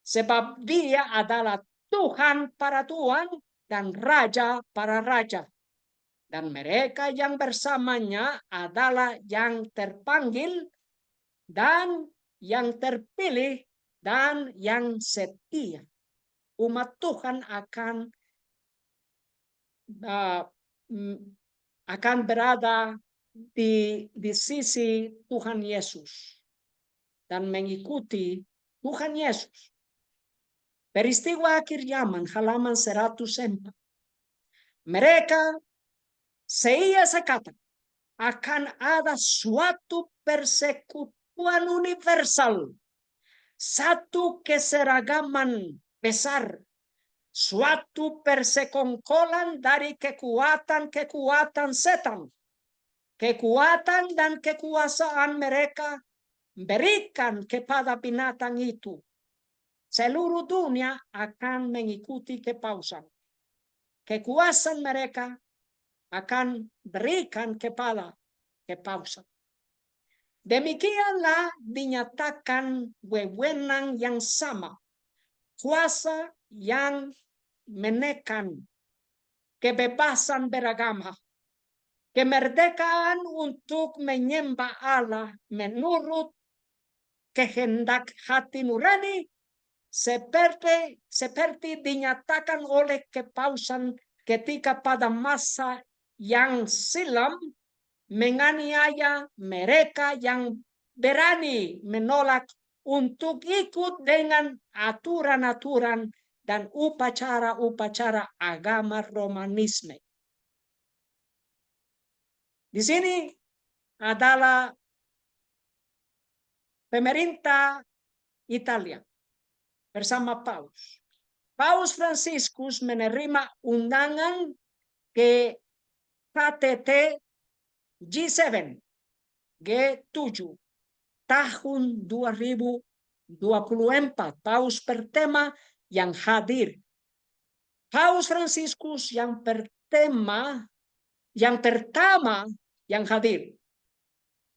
Sebab dia adalah Tuhan para Tuhan dan Raja para Raja. Dan mereka yang bersamanya adalah yang terpanggil dan yang terpilih dan yang setia. Umat Tuhan akan berada di sisi Tuhan Yesus dan mengikuti Tuhan Yesus. Peristiwa akhir zaman halaman 104. Mereka saya kata akan ada suatu persekutuan universal, satu keseragaman besar, suatu persekongkolan dari kekuatan setan, kekuatan dan kekuasaan mereka berikan kepada binatang itu. Seluruh dunia akan mengikuti kepausan. Kekuasaan mereka akan berikan kepada kepausan. Demikianlah dinyatakan wewenang yang sama, kuasa yang menekan kebebasan beragama, kemerdekaan untuk menyembah Allah menurut kehendak hati nurani, seperti dinyatakan oleh kepausan ketika pada masa yang silam menganiaya mereka yang berani menolak untuk ikut dengan aturan-aturan dan upacara-upacara agama Romanisme. Di sini adalah pemerintah Italia bersama Paus. Paus Franciscus menerima undangan ke KTT G7 G7 tahun 2024. Paus pertama yang hadir. Paus Franciscus yang pertama yang hadir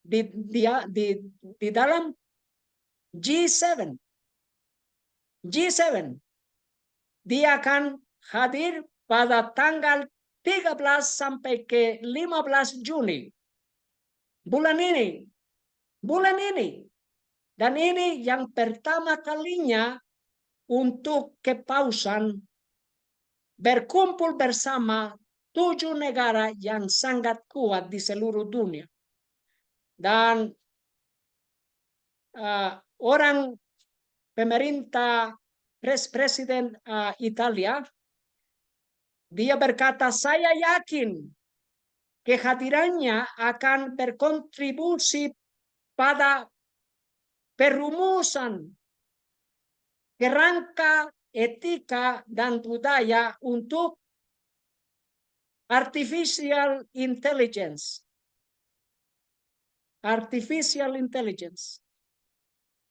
di dalam G7. Dia akan hadir pada tanggal 13 sampai ke 15 Juni. Bulan ini. Dan ini yang pertama kalinya untuk kepausan berkumpul bersama 7 negara yang sangat kuat di seluruh dunia. Dan orang pemerintah presiden Italia, dia berkata, saya yakin kehadirannya akan berkontribusi pada perumusan kerangka etika dan budaya untuk artificial intelligence.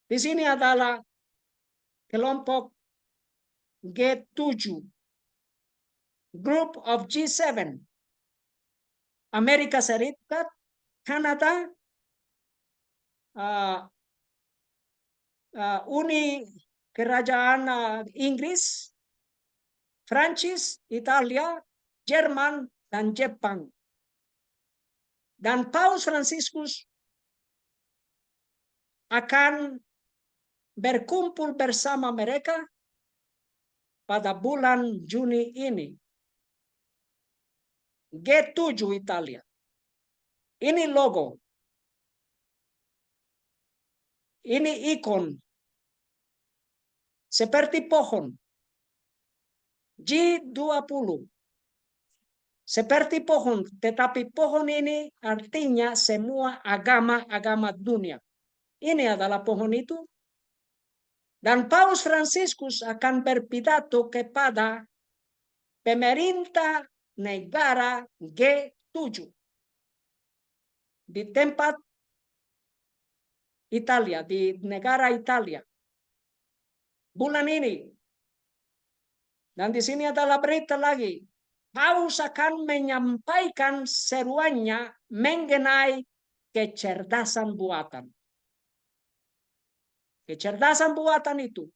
Di sini adalah kelompok G7, Group of G7, Amerika Serikat, Kanada, Uni Kerajaan Inggris, Prancis, Italia, Jerman, dan Jepang. Dan Paus Franciscus akan berkumpul bersama mereka pada bulan Juni ini. G7 Italia. Ini logo. Ini ikon. Seperti pohon. G20. Seperti pohon. Tetapi pohon ini artinya semua agama-agama dunia. Ini adalah pohon itu. Dan Paus Franciscus akan berpidato kepada pemerintah negara G7 di tempat Italia, di negara Italia bulan ini. Dan di sini adalah berita lagi. Paus akan menyampaikan seruannya mengenai kecerdasan buatan. Kecerdasan buatan itu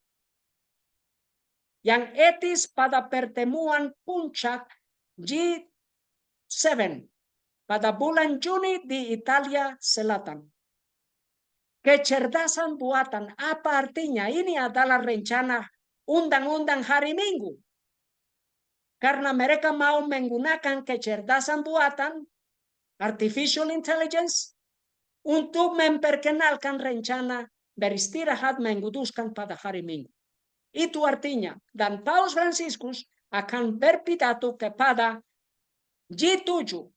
yang etis pada pertemuan puncak G7 pada bulan Juni di Italia Selatan. Kecerdasan buatan, apa artinya? Ini adalah rencana undang-undang hari Minggu. Karena mereka mau menggunakan kecerdasan buatan, artificial intelligence, untuk memperkenalkan rencana beristirahat menguduskan pada hari Minggu. Itu artinya. Dan Paus Franciscus akan berpidato kepada G7,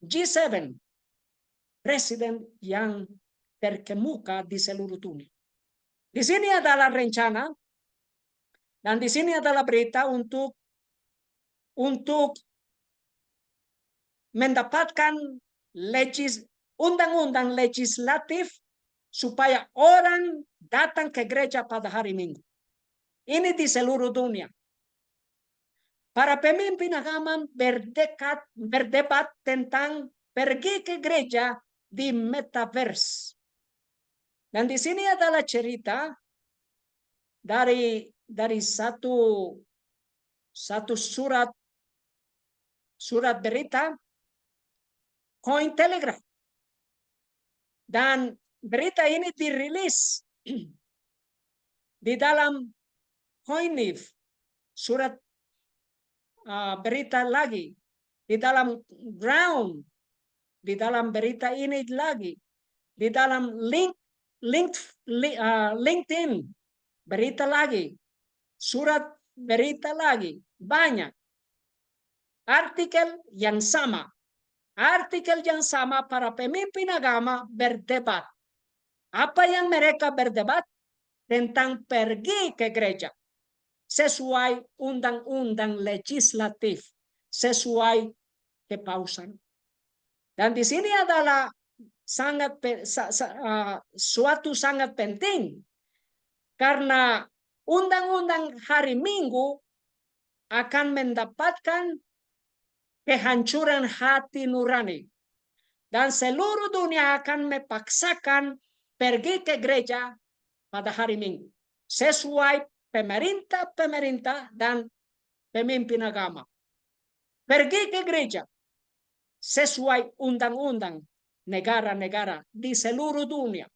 G7, presiden yang terkemuka di seluruh dunia. Di sini adalah rencana dan di sini adalah berita untuk mendapatkan undang-undang legislatif supaya orang datang ke gereja pada hari Minggu. Ini di seluruh dunia. Para pemimpin agama berdebat tentang pergi ke gereja di metaverse. Dan di sini adalah cerita dari satu surat berita Cointelegraph. Dan berita ini dirilis di dalam Hoynif, surat berita lagi, di dalam Ground, di dalam berita ini lagi, di dalam LinkedIn, berita lagi, surat berita lagi, banyak. Artikel yang sama. Artikel yang sama, para pemimpin agama berdebat. Apa yang mereka berdebat? Tentang pergi ke gereja. Sesuai undang-undang legislatif. Sesuai kepausan. Dan di sini adalah suatu sangat penting. Karena undang-undang hari Minggu akan mendapatkan kehancuran hati nurani. Dan seluruh dunia akan memaksakan pergi ke gereja pada hari Minggu. Sesuai pemerintah dan pemimpin agama. Pergi ke gereja sesuai undang-undang negara-negara di seluruh dunia.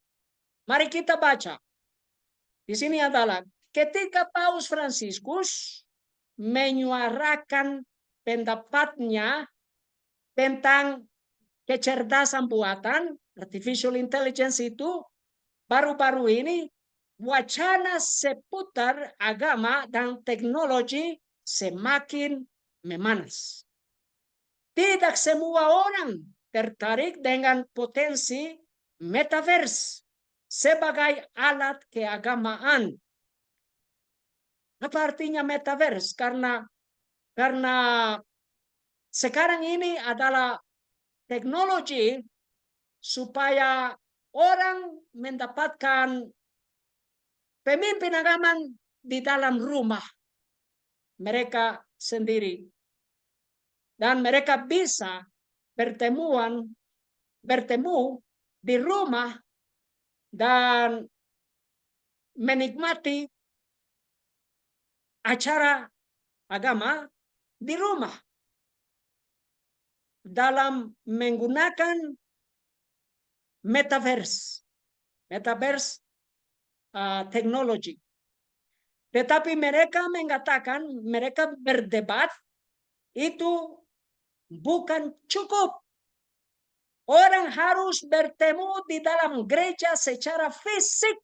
Mari kita baca. Di sini adalah ketika Paus Fransiskus menyuarakan pendapatnya tentang kecerdasan buatan, artificial intelligence itu, baru-baru ini wacana seputar agama dan teknologi semakin memanas. Tidak semua orang tertarik dengan potensi metaverse sebagai alat keagamaan. Apa artinya metaverse? Karena sekarang ini adalah teknologi supaya orang mendapatkan pemimpin agama di dalam rumah mereka sendiri. Dan mereka bisa bertemu di rumah dan menikmati acara agama di rumah dalam menggunakan metaverse teknologi. Tetapi mereka mengatakan, mereka berdebat, itu bukan cukup. Orang harus bertemu di dalam gereja secara fisik.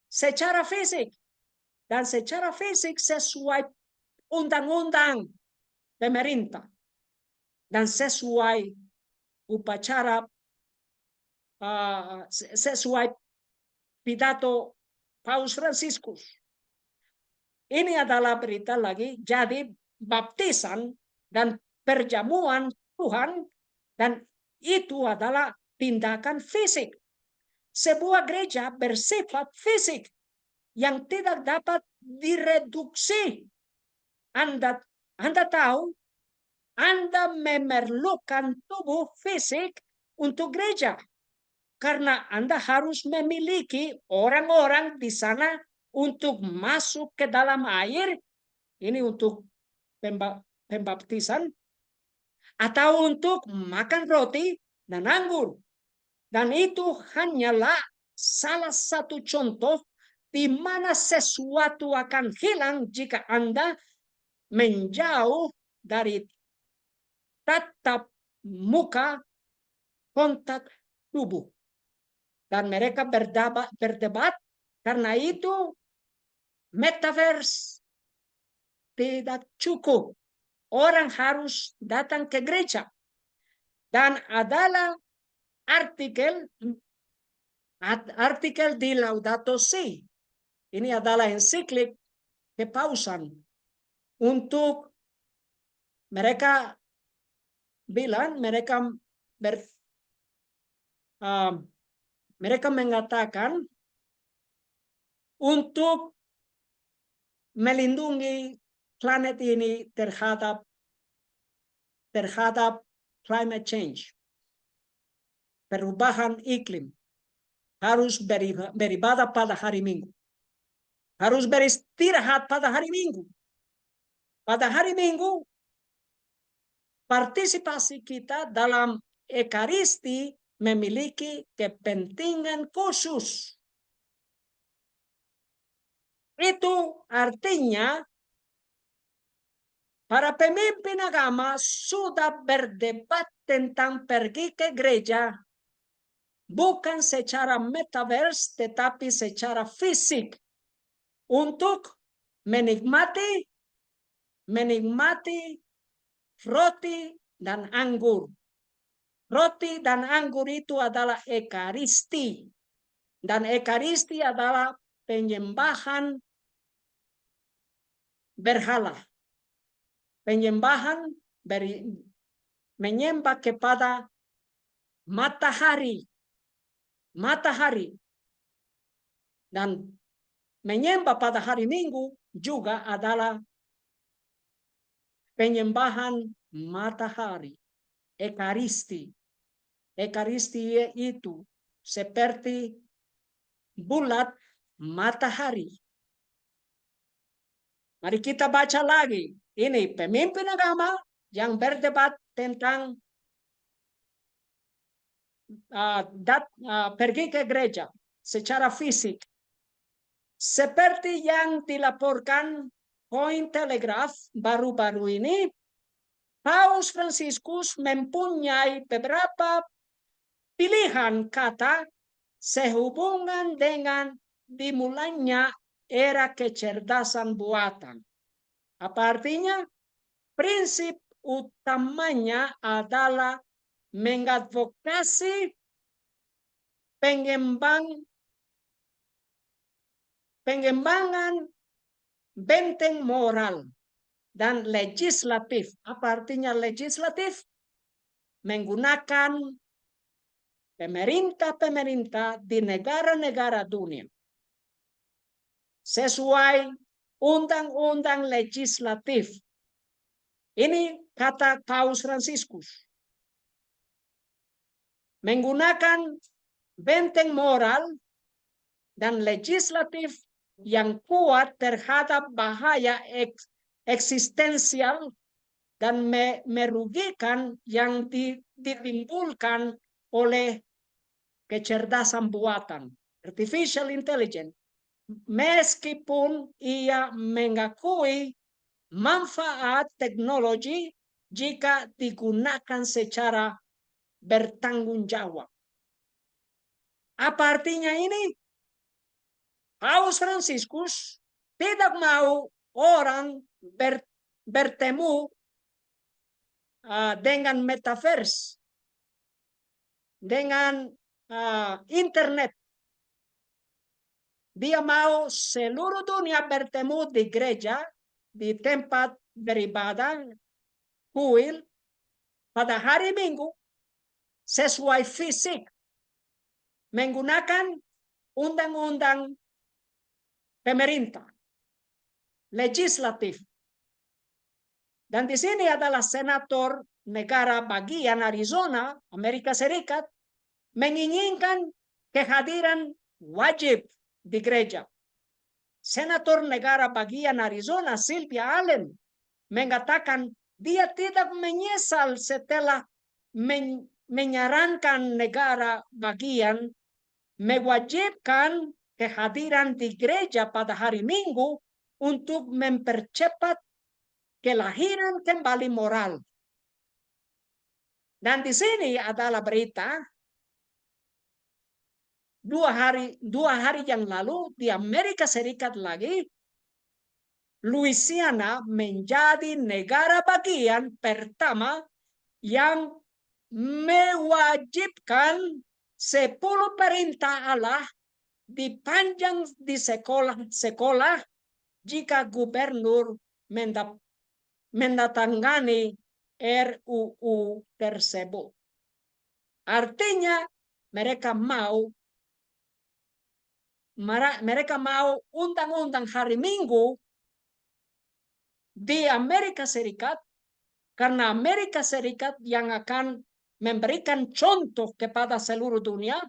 Secara fisik. Dan secara fisik sesuai undang-undang pemerintah. Dan sesuai upacara, sesuai pidato Paus Fransiskus. Ini adalah berita lagi, jadi baptisan dan perjamuan Tuhan, dan itu adalah tindakan fisik. Sebuah gereja bersifat fisik yang tidak dapat direduksi. Anda tahu, Anda memerlukan tubuh fisik untuk gereja. Karena Anda harus memiliki orang-orang di sana untuk masuk ke dalam air. Ini untuk pembaptisan. Atau untuk makan roti dan anggur. Dan itu hanyalah salah satu contoh di mana sesuatu akan hilang jika Anda menjauh dari tatap muka kontak tubuh. Dan mereka berdebat karena itu metaverse tidak cukup. Orang harus datang ke gereja. Dan adalah artikel di Laudato Si. Ini adalah ensiklik kepausan. Untuk mereka bilang, mereka mengatakan untuk melindungi planet ini terhadap climate change, perubahan iklim, harus beribadah pada hari Minggu, harus beristirahat pada hari Minggu. Pada hari Minggu, partisipasi kita dalam Ekaristi memiliki kepentingan khusus. Itu artinya para pemimpin agama sudah berdebat tentang pergi ke gereja bukan secara metaverse tetapi secara fisik untuk menikmati roti dan anggur. Roti dan anggur itu adalah ekaristi. Dan ekaristi adalah penyembahan berhala. Penyembahan menyembah kepada matahari. Matahari. Dan menyembah pada hari Minggu juga adalah penyembahan matahari. Ekaristi. Ekaristi itu seperti bulat matahari. Mari kita baca lagi. Ini pemimpin agama yang berdebat tentang pergi ke gereja secara fisik. Seperti yang dilaporkan Cointelegraph baru-baru ini, Paus Fransiskus mempunyai beberapa pilihan kata sehubungan dengan dimulainya era kecerdasan buatan. Apa artinya? Prinsip utamanya adalah mengadvokasi pengembangan benteng moral dan legislatif. Apa artinya legislatif? Menggunakan pemerintah-pemerintah di negara-negara dunia sesuai undang-undang legislatif. Ini kata Paus Fransiskus. Menggunakan benteng moral dan legislatif yang kuat terhadap bahaya eksistensial dan merugikan yang ditimbulkan oleh kecerdasan buatan, artificial intelligence, meskipun ia mengakui manfaat teknologi jika digunakan secara bertanggung jawab. Apa artinya ini? Paus Fransiskus tidak mau orang bertemu dengan metaverse, dengan internet. Dia mau seluruh dunia bertemu di gereja, di tempat beribadah, kuil, pada hari Minggu, sesuai fisik, menggunakan undang-undang pemerintah, legislatif. Dan di sini adalah senator negara bagian Arizona, Amerika Serikat, menginginkan kehadiran wajib di gereja. Senator negara bagian Arizona, Sylvia Allen, mengatakan dia tidak menyesal setelah menyarankan negara bagian mewajibkan kehadiran di gereja pada hari Minggu untuk mempercepat kelahiran kembali moral. Dan di sini adalah berita dua hari yang lalu di Amerika Serikat lagi, Louisiana menjadi negara bagian pertama yang mewajibkan 10 perintah Allah dipanjang di sekolah jika gubernur mendatangani RUU tersebut. Artinya mereka mau undang-undang hari Minggu di Amerika Serikat, karena Amerika Serikat yang akan memberikan contoh kepada seluruh dunia.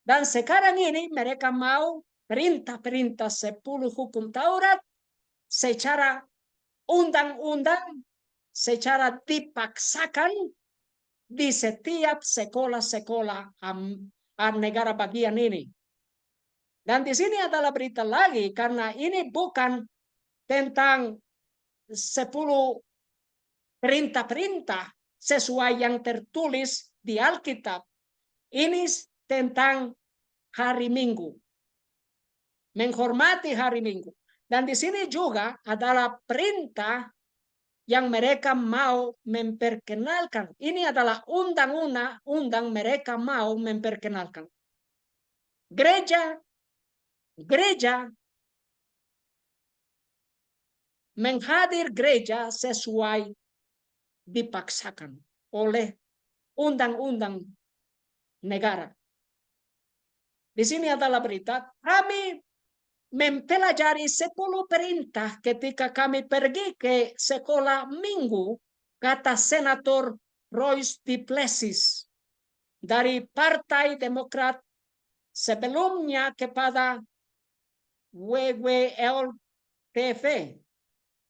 Dan sekarang ini mereka mau perintah-perintah 10 hukum Taurat secara undang-undang, secara dipaksakan di setiap sekolah-sekolah negara bagian ini. Dan di sini adalah berita lagi karena ini bukan tentang 10 perintah-perintah sesuai yang tertulis di Alkitab. Ini tentang hari Minggu. Menghormati hari Minggu. Dan di sini juga adalah perintah yang mereka mau memperkenalkan. Ini adalah undang-undang mereka mau memperkenalkan. Gereja menghadir gereja sesuai dipaksakan oleh undang-undang negara. Di sini adalah berita, kami mempelajari 10 perintah ketika kami pergi ke sekolah minggu, kata Senator Royce Du Plessis dari Partai Demokrat sebelumnya kepada WWL-TV.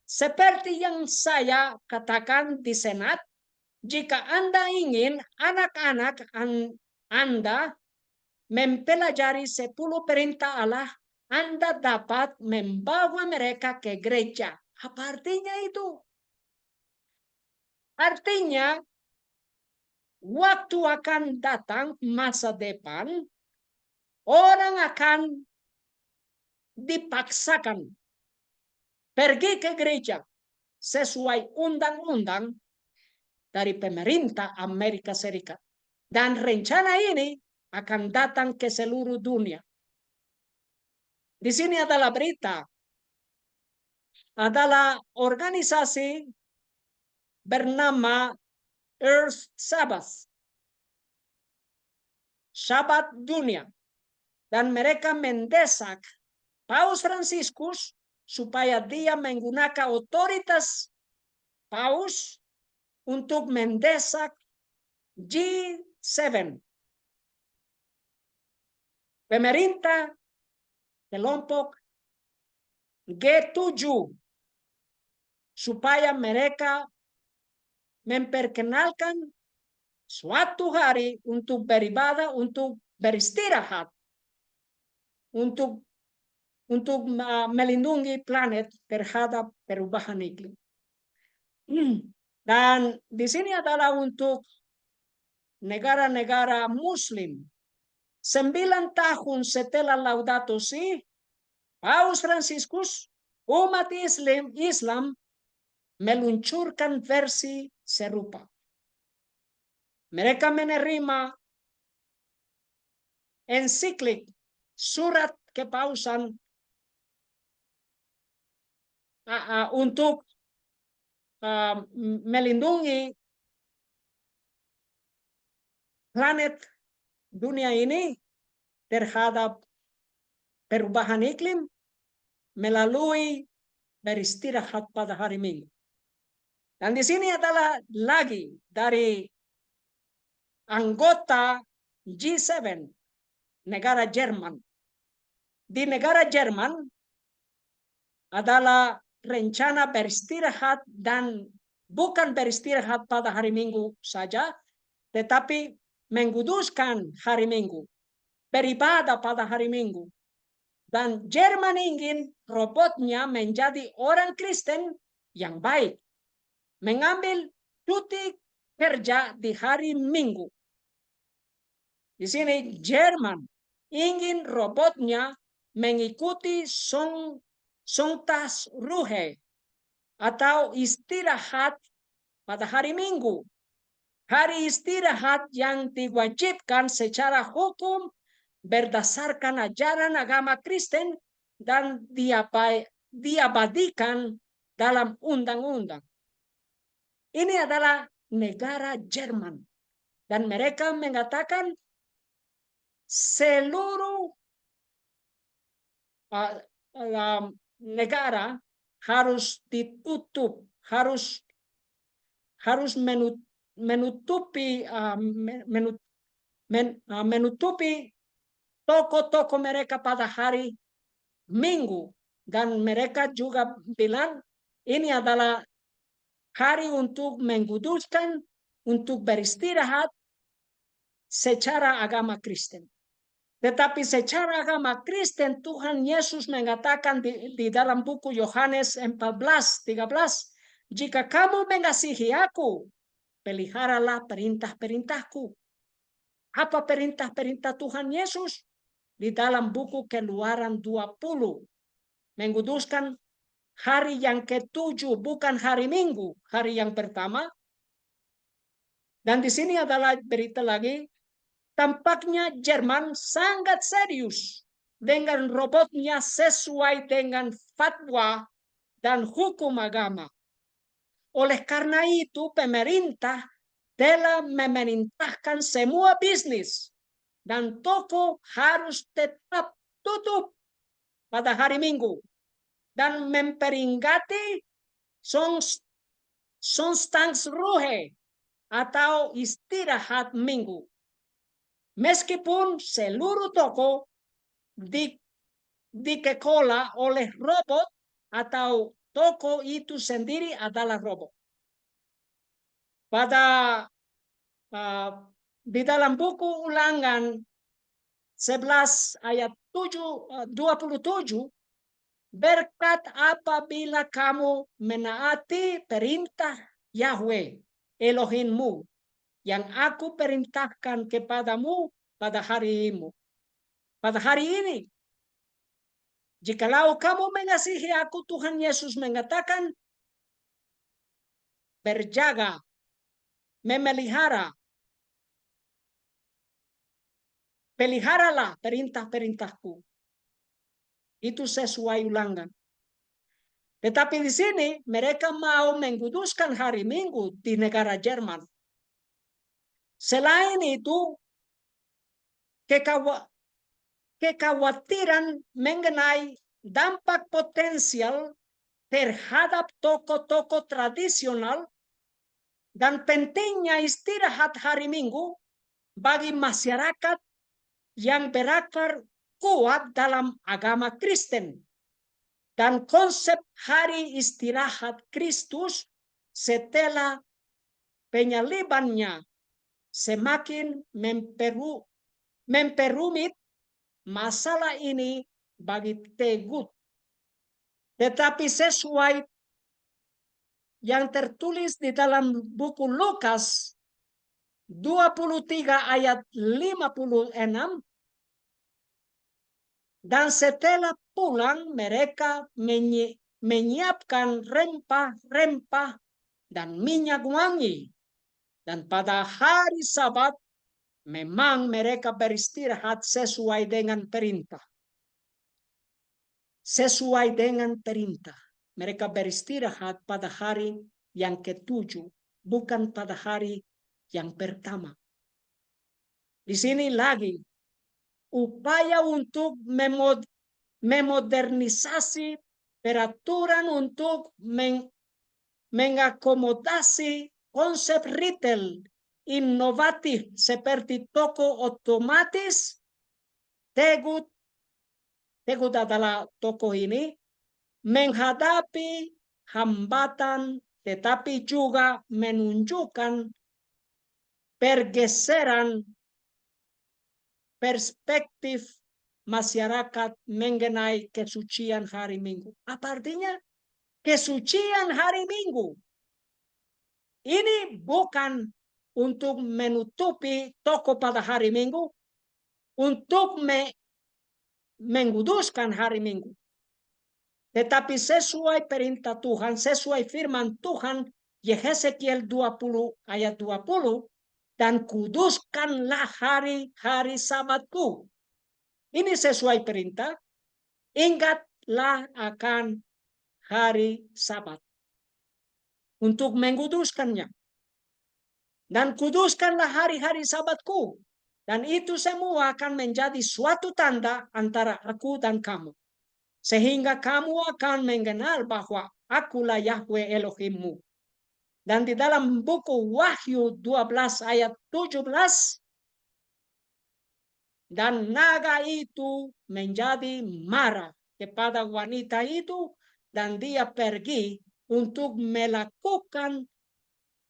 Seperti yang saya katakan di Senat, jika Anda ingin anak-anak Anda mempelajari 10 perintah Allah, Anda dapat membawa mereka ke gereja. Apa artinya itu? Artinya, waktu akan datang masa depan, orang akan dipaksakan pergi ke gereja sesuai undang-undang dari pemerintah Amerika Serikat. Dan rencana ini akan datang ke seluruh dunia. Di sini adalah berita, adalah organisasi bernama Earth Sabbath, Sabat Dunia, dan mereka mendesak Paus Fransiskus supaya dia menggunakan otoritas Paus untuk mendesak G7, pemerintah kelompok G7, supaya mereka memperkenalkan suatu hari untuk beribadah, untuk beristirahat, untuk melindungi planet terhadap perubahan iklim. Dan di sini adalah untuk negara-negara Muslim. 9 tahun setelah Laudato Si, Paus Fransiskus, umat Islam meluncurkan versi serupa. Mereka menerima ensiklik, surat kepausan untuk melindungi planet dunia ini terhadap perubahan iklim melalui beristirahat pada hari Minggu. Dan di sini adalah lagi dari anggota G7, negara Jerman. Di negara Jerman adalah rencana beristirahat, dan bukan beristirahat pada hari Minggu saja, tetapi menguduskan hari Minggu, beribadah pada hari Minggu. Dan Jerman ingin robotnya menjadi orang Kristen yang baik, mengambil cuti kerja di hari Minggu. Di sini Jerman ingin robotnya mengikuti Sonntagsruhe atau istirahat pada hari Minggu. Hari istirahat yang diwajibkan secara hukum berdasarkan ajaran agama Kristen dan diabadikan dalam undang-undang. Ini adalah negara Jerman. Dan mereka mengatakan seluruh negara harus ditutup, harus menutupi toko-toko mereka pada hari Minggu. Dan mereka juga bilang ini adalah hari untuk menguduskan untuk beristirahat secara agama Kristen. Tetapi secara agama Kristen, Tuhan Yesus mengatakan di dalam buku Yohanes 14:13, jika kamu mengasihi aku, peliharalah perintah-perintahku. Apa perintah-perintah Tuhan Yesus? Di dalam buku Keluaran 20, menguduskan hari yang ke-7, bukan hari Minggu, hari yang pertama. Dan di sini adalah berita lagi, tampaknya Jerman sangat serius dengan robotnya sesuai dengan fatwa dan hukum agama. Oleh karena itu, pemerintah telah memerintahkan semua bisnis dan toko harus tetap tutup pada hari Minggu dan memperingati Sonstagsruhe atau istirahat Minggu. Meskipun seluruh toko dikelola oleh robot atau toko itu sendiri adalah robot. Di dalam buku Ulangan 11 ayat 27, berkat apabila kamu menaati perintah Yahweh Elohimmu yang aku perintahkan kepadamu pada hari ini. Jikalau kamu mengasihi aku, Tuhan Yesus mengatakan, berjaga, memelihara, peliharalah perintah-perintahku. Itu sesuai Ulangan. Tetapi di sini mereka mau menguduskan hari Minggu di negara Jerman. Selain itu, kekhawatiran mengenai dampak potensial terhadap toko-toko tradisional dan pentingnya istirahat hari Minggu bagi masyarakat yang berakar kuat dalam agama Kristen. Dan konsep hari istirahat Kristus setelah penyalibannya semakin memperumit masalah ini bagi Tegut. Tetapi sesuai yang tertulis di dalam buku Lukas 23 ayat 56, dan setelah pulang mereka menyiapkan rempah-rempah dan minyak wangi. Dan pada hari Sabat memang mereka beristirahat sesuai dengan perintah. Sesuai dengan perintah. Mereka beristirahat pada hari yang ke-7, bukan pada hari yang pertama. Di sini lagi upaya untuk memodernisasi peraturan untuk mengakomodasi konsep retail inovatif seperti toko otomatis. Tegut adalah toko ini menghadapi hambatan, tetapi juga menunjukkan pergeseran perspektif masyarakat mengenai kesucian hari Minggu. Apa artinya? Kesucian hari Minggu ini bukan untuk menutupi toko pada hari Minggu, untuk menguduskan hari Minggu. Tetapi sesuai perintah Tuhan, sesuai firman Tuhan, Yehezekiel 20 ayat 20, dan kuduskanlah hari-hari Sabatku. Ini sesuai perintah. Ingatlah akan hari Sabat untuk menguduskannya. Dan kuduskanlah hari-hari Sabatku. Dan itu semua akan menjadi suatu tanda antara aku dan kamu. Sehingga kamu akan mengenal bahwa akulah Yahweh Elohimmu. Dan di dalam buku Wahyu 12 ayat 17, dan naga itu menjadi marah kepada wanita itu, dan dia pergi untuk melakukan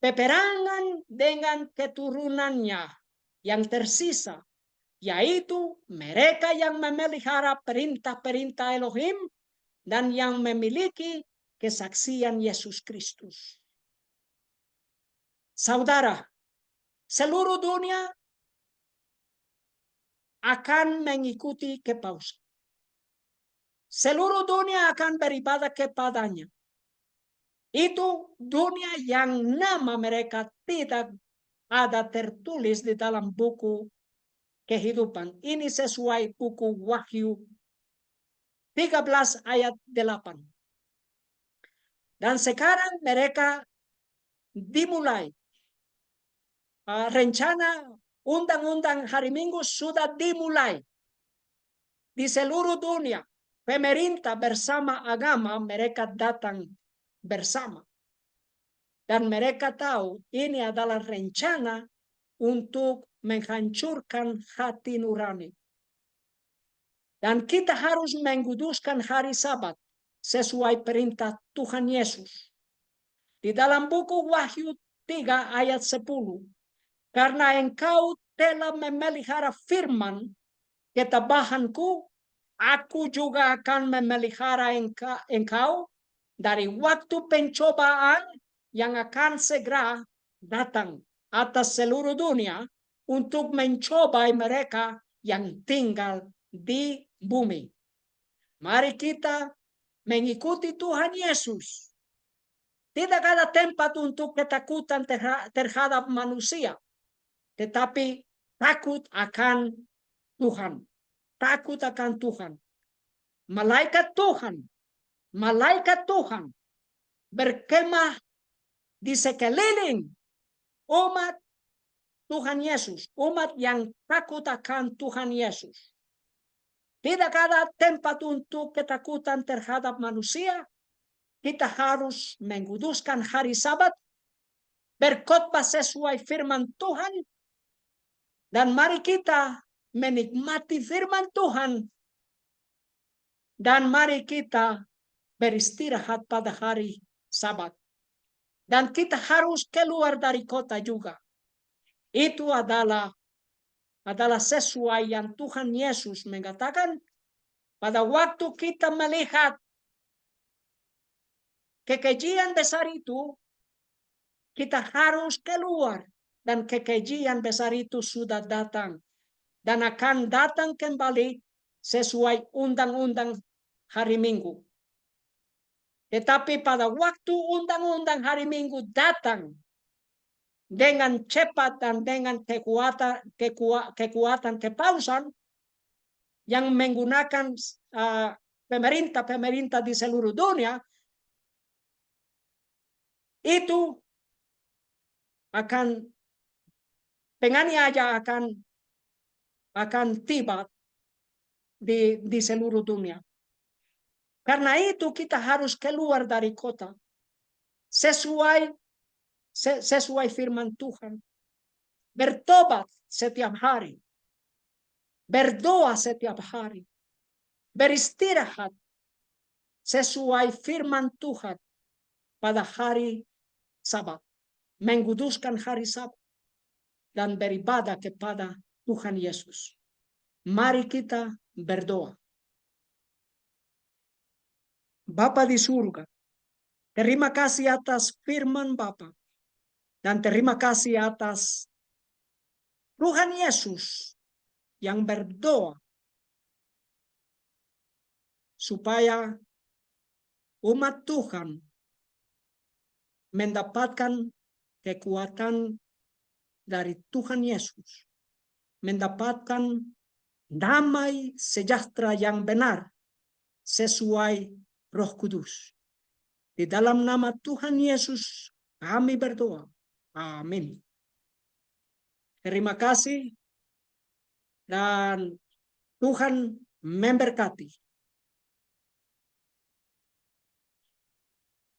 peperangan dengan keturunannya yang tersisa, yaitu mereka yang memelihara perintah-perintah Elohim dan yang memiliki kesaksian Yesus Kristus. Saudara, seluruh dunia akan mengikuti kepausan. Seluruh dunia akan beribadah kepadanya. Itu dunia yang nama mereka tidak ada tertulis di dalam buku kehidupan. Ini sesuai buku Wahyu 13 ayat 8. Dan sekarang mereka dimulai. Rencana undang-undang hari Minggu sudah dimulai. Di seluruh dunia, pemerintah bersama agama mereka datang bersama. Dan mereka tahu ini adalah rencana untuk menghancurkan hati nurani. Dan kita harus menguduskan hari Sabat sesuai perintah Tuhan Yesus. Di dalam buku Wahyu 3 ayat 10. Karena engkau telah memelihara firman ketabahanku, aku juga akan memelihara engkau dari waktu pencobaan yang akan segera datang atas seluruh dunia untuk mencoba mereka yang tinggal di bumi. Mari kita mengikuti Tuhan Yesus. Tidak ada tempat untuk ketakutan terhadap manusia, tetapi takut akan Tuhan. Takut akan Tuhan. Malaikat Tuhan berkemah di sekeliling umat Tuhan Yesus, umat yang takut akan Tuhan Yesus. Tidak ada tempat untuk ketakutan terhadap manusia. Kita harus menguduskan hari Sabat, berkhotbah sesuai firman Tuhan, dan mari kita menikmati firman Tuhan, dan mari kita beristirahat pada hari Sabat. Dan kita harus keluar dari kota juga. Itu adalah sesuai yang Tuhan Yesus mengatakan pada waktu kita melihat kekejian besar itu, kita harus keluar. Dan kekejian besar itu sudah datang. Dan akan datang kembali sesuai undang-undang hari Minggu. Tetapi pada waktu undang-undang hari Minggu datang dengan cepat dan dengan kekuatan kepausan yang menggunakan pemerintah di seluruh dunia, itu akan penganiaya akan tiba di seluruh dunia. Karena itu kita harus keluar dari kota sesuai firman Tuhan. Bertobat setiap hari. Berdoa setiap hari. Beristirahat sesuai firman Tuhan pada hari Sabat. Menguduskan hari Sabat. Dan beribadah kepada Tuhan Yesus. Mari kita berdoa. Bapa di surga, terima kasih atas firman Bapa. Dan terima kasih atas Tuhan Yesus yang berdoa supaya umat Tuhan mendapatkan kekuatan dari Tuhan Yesus. Mendapatkan damai sejahtera yang benar sesuai Roh Kudus. Di dalam nama Tuhan Yesus kami berdoa. Amin. Terima kasih dan Tuhan memberkati.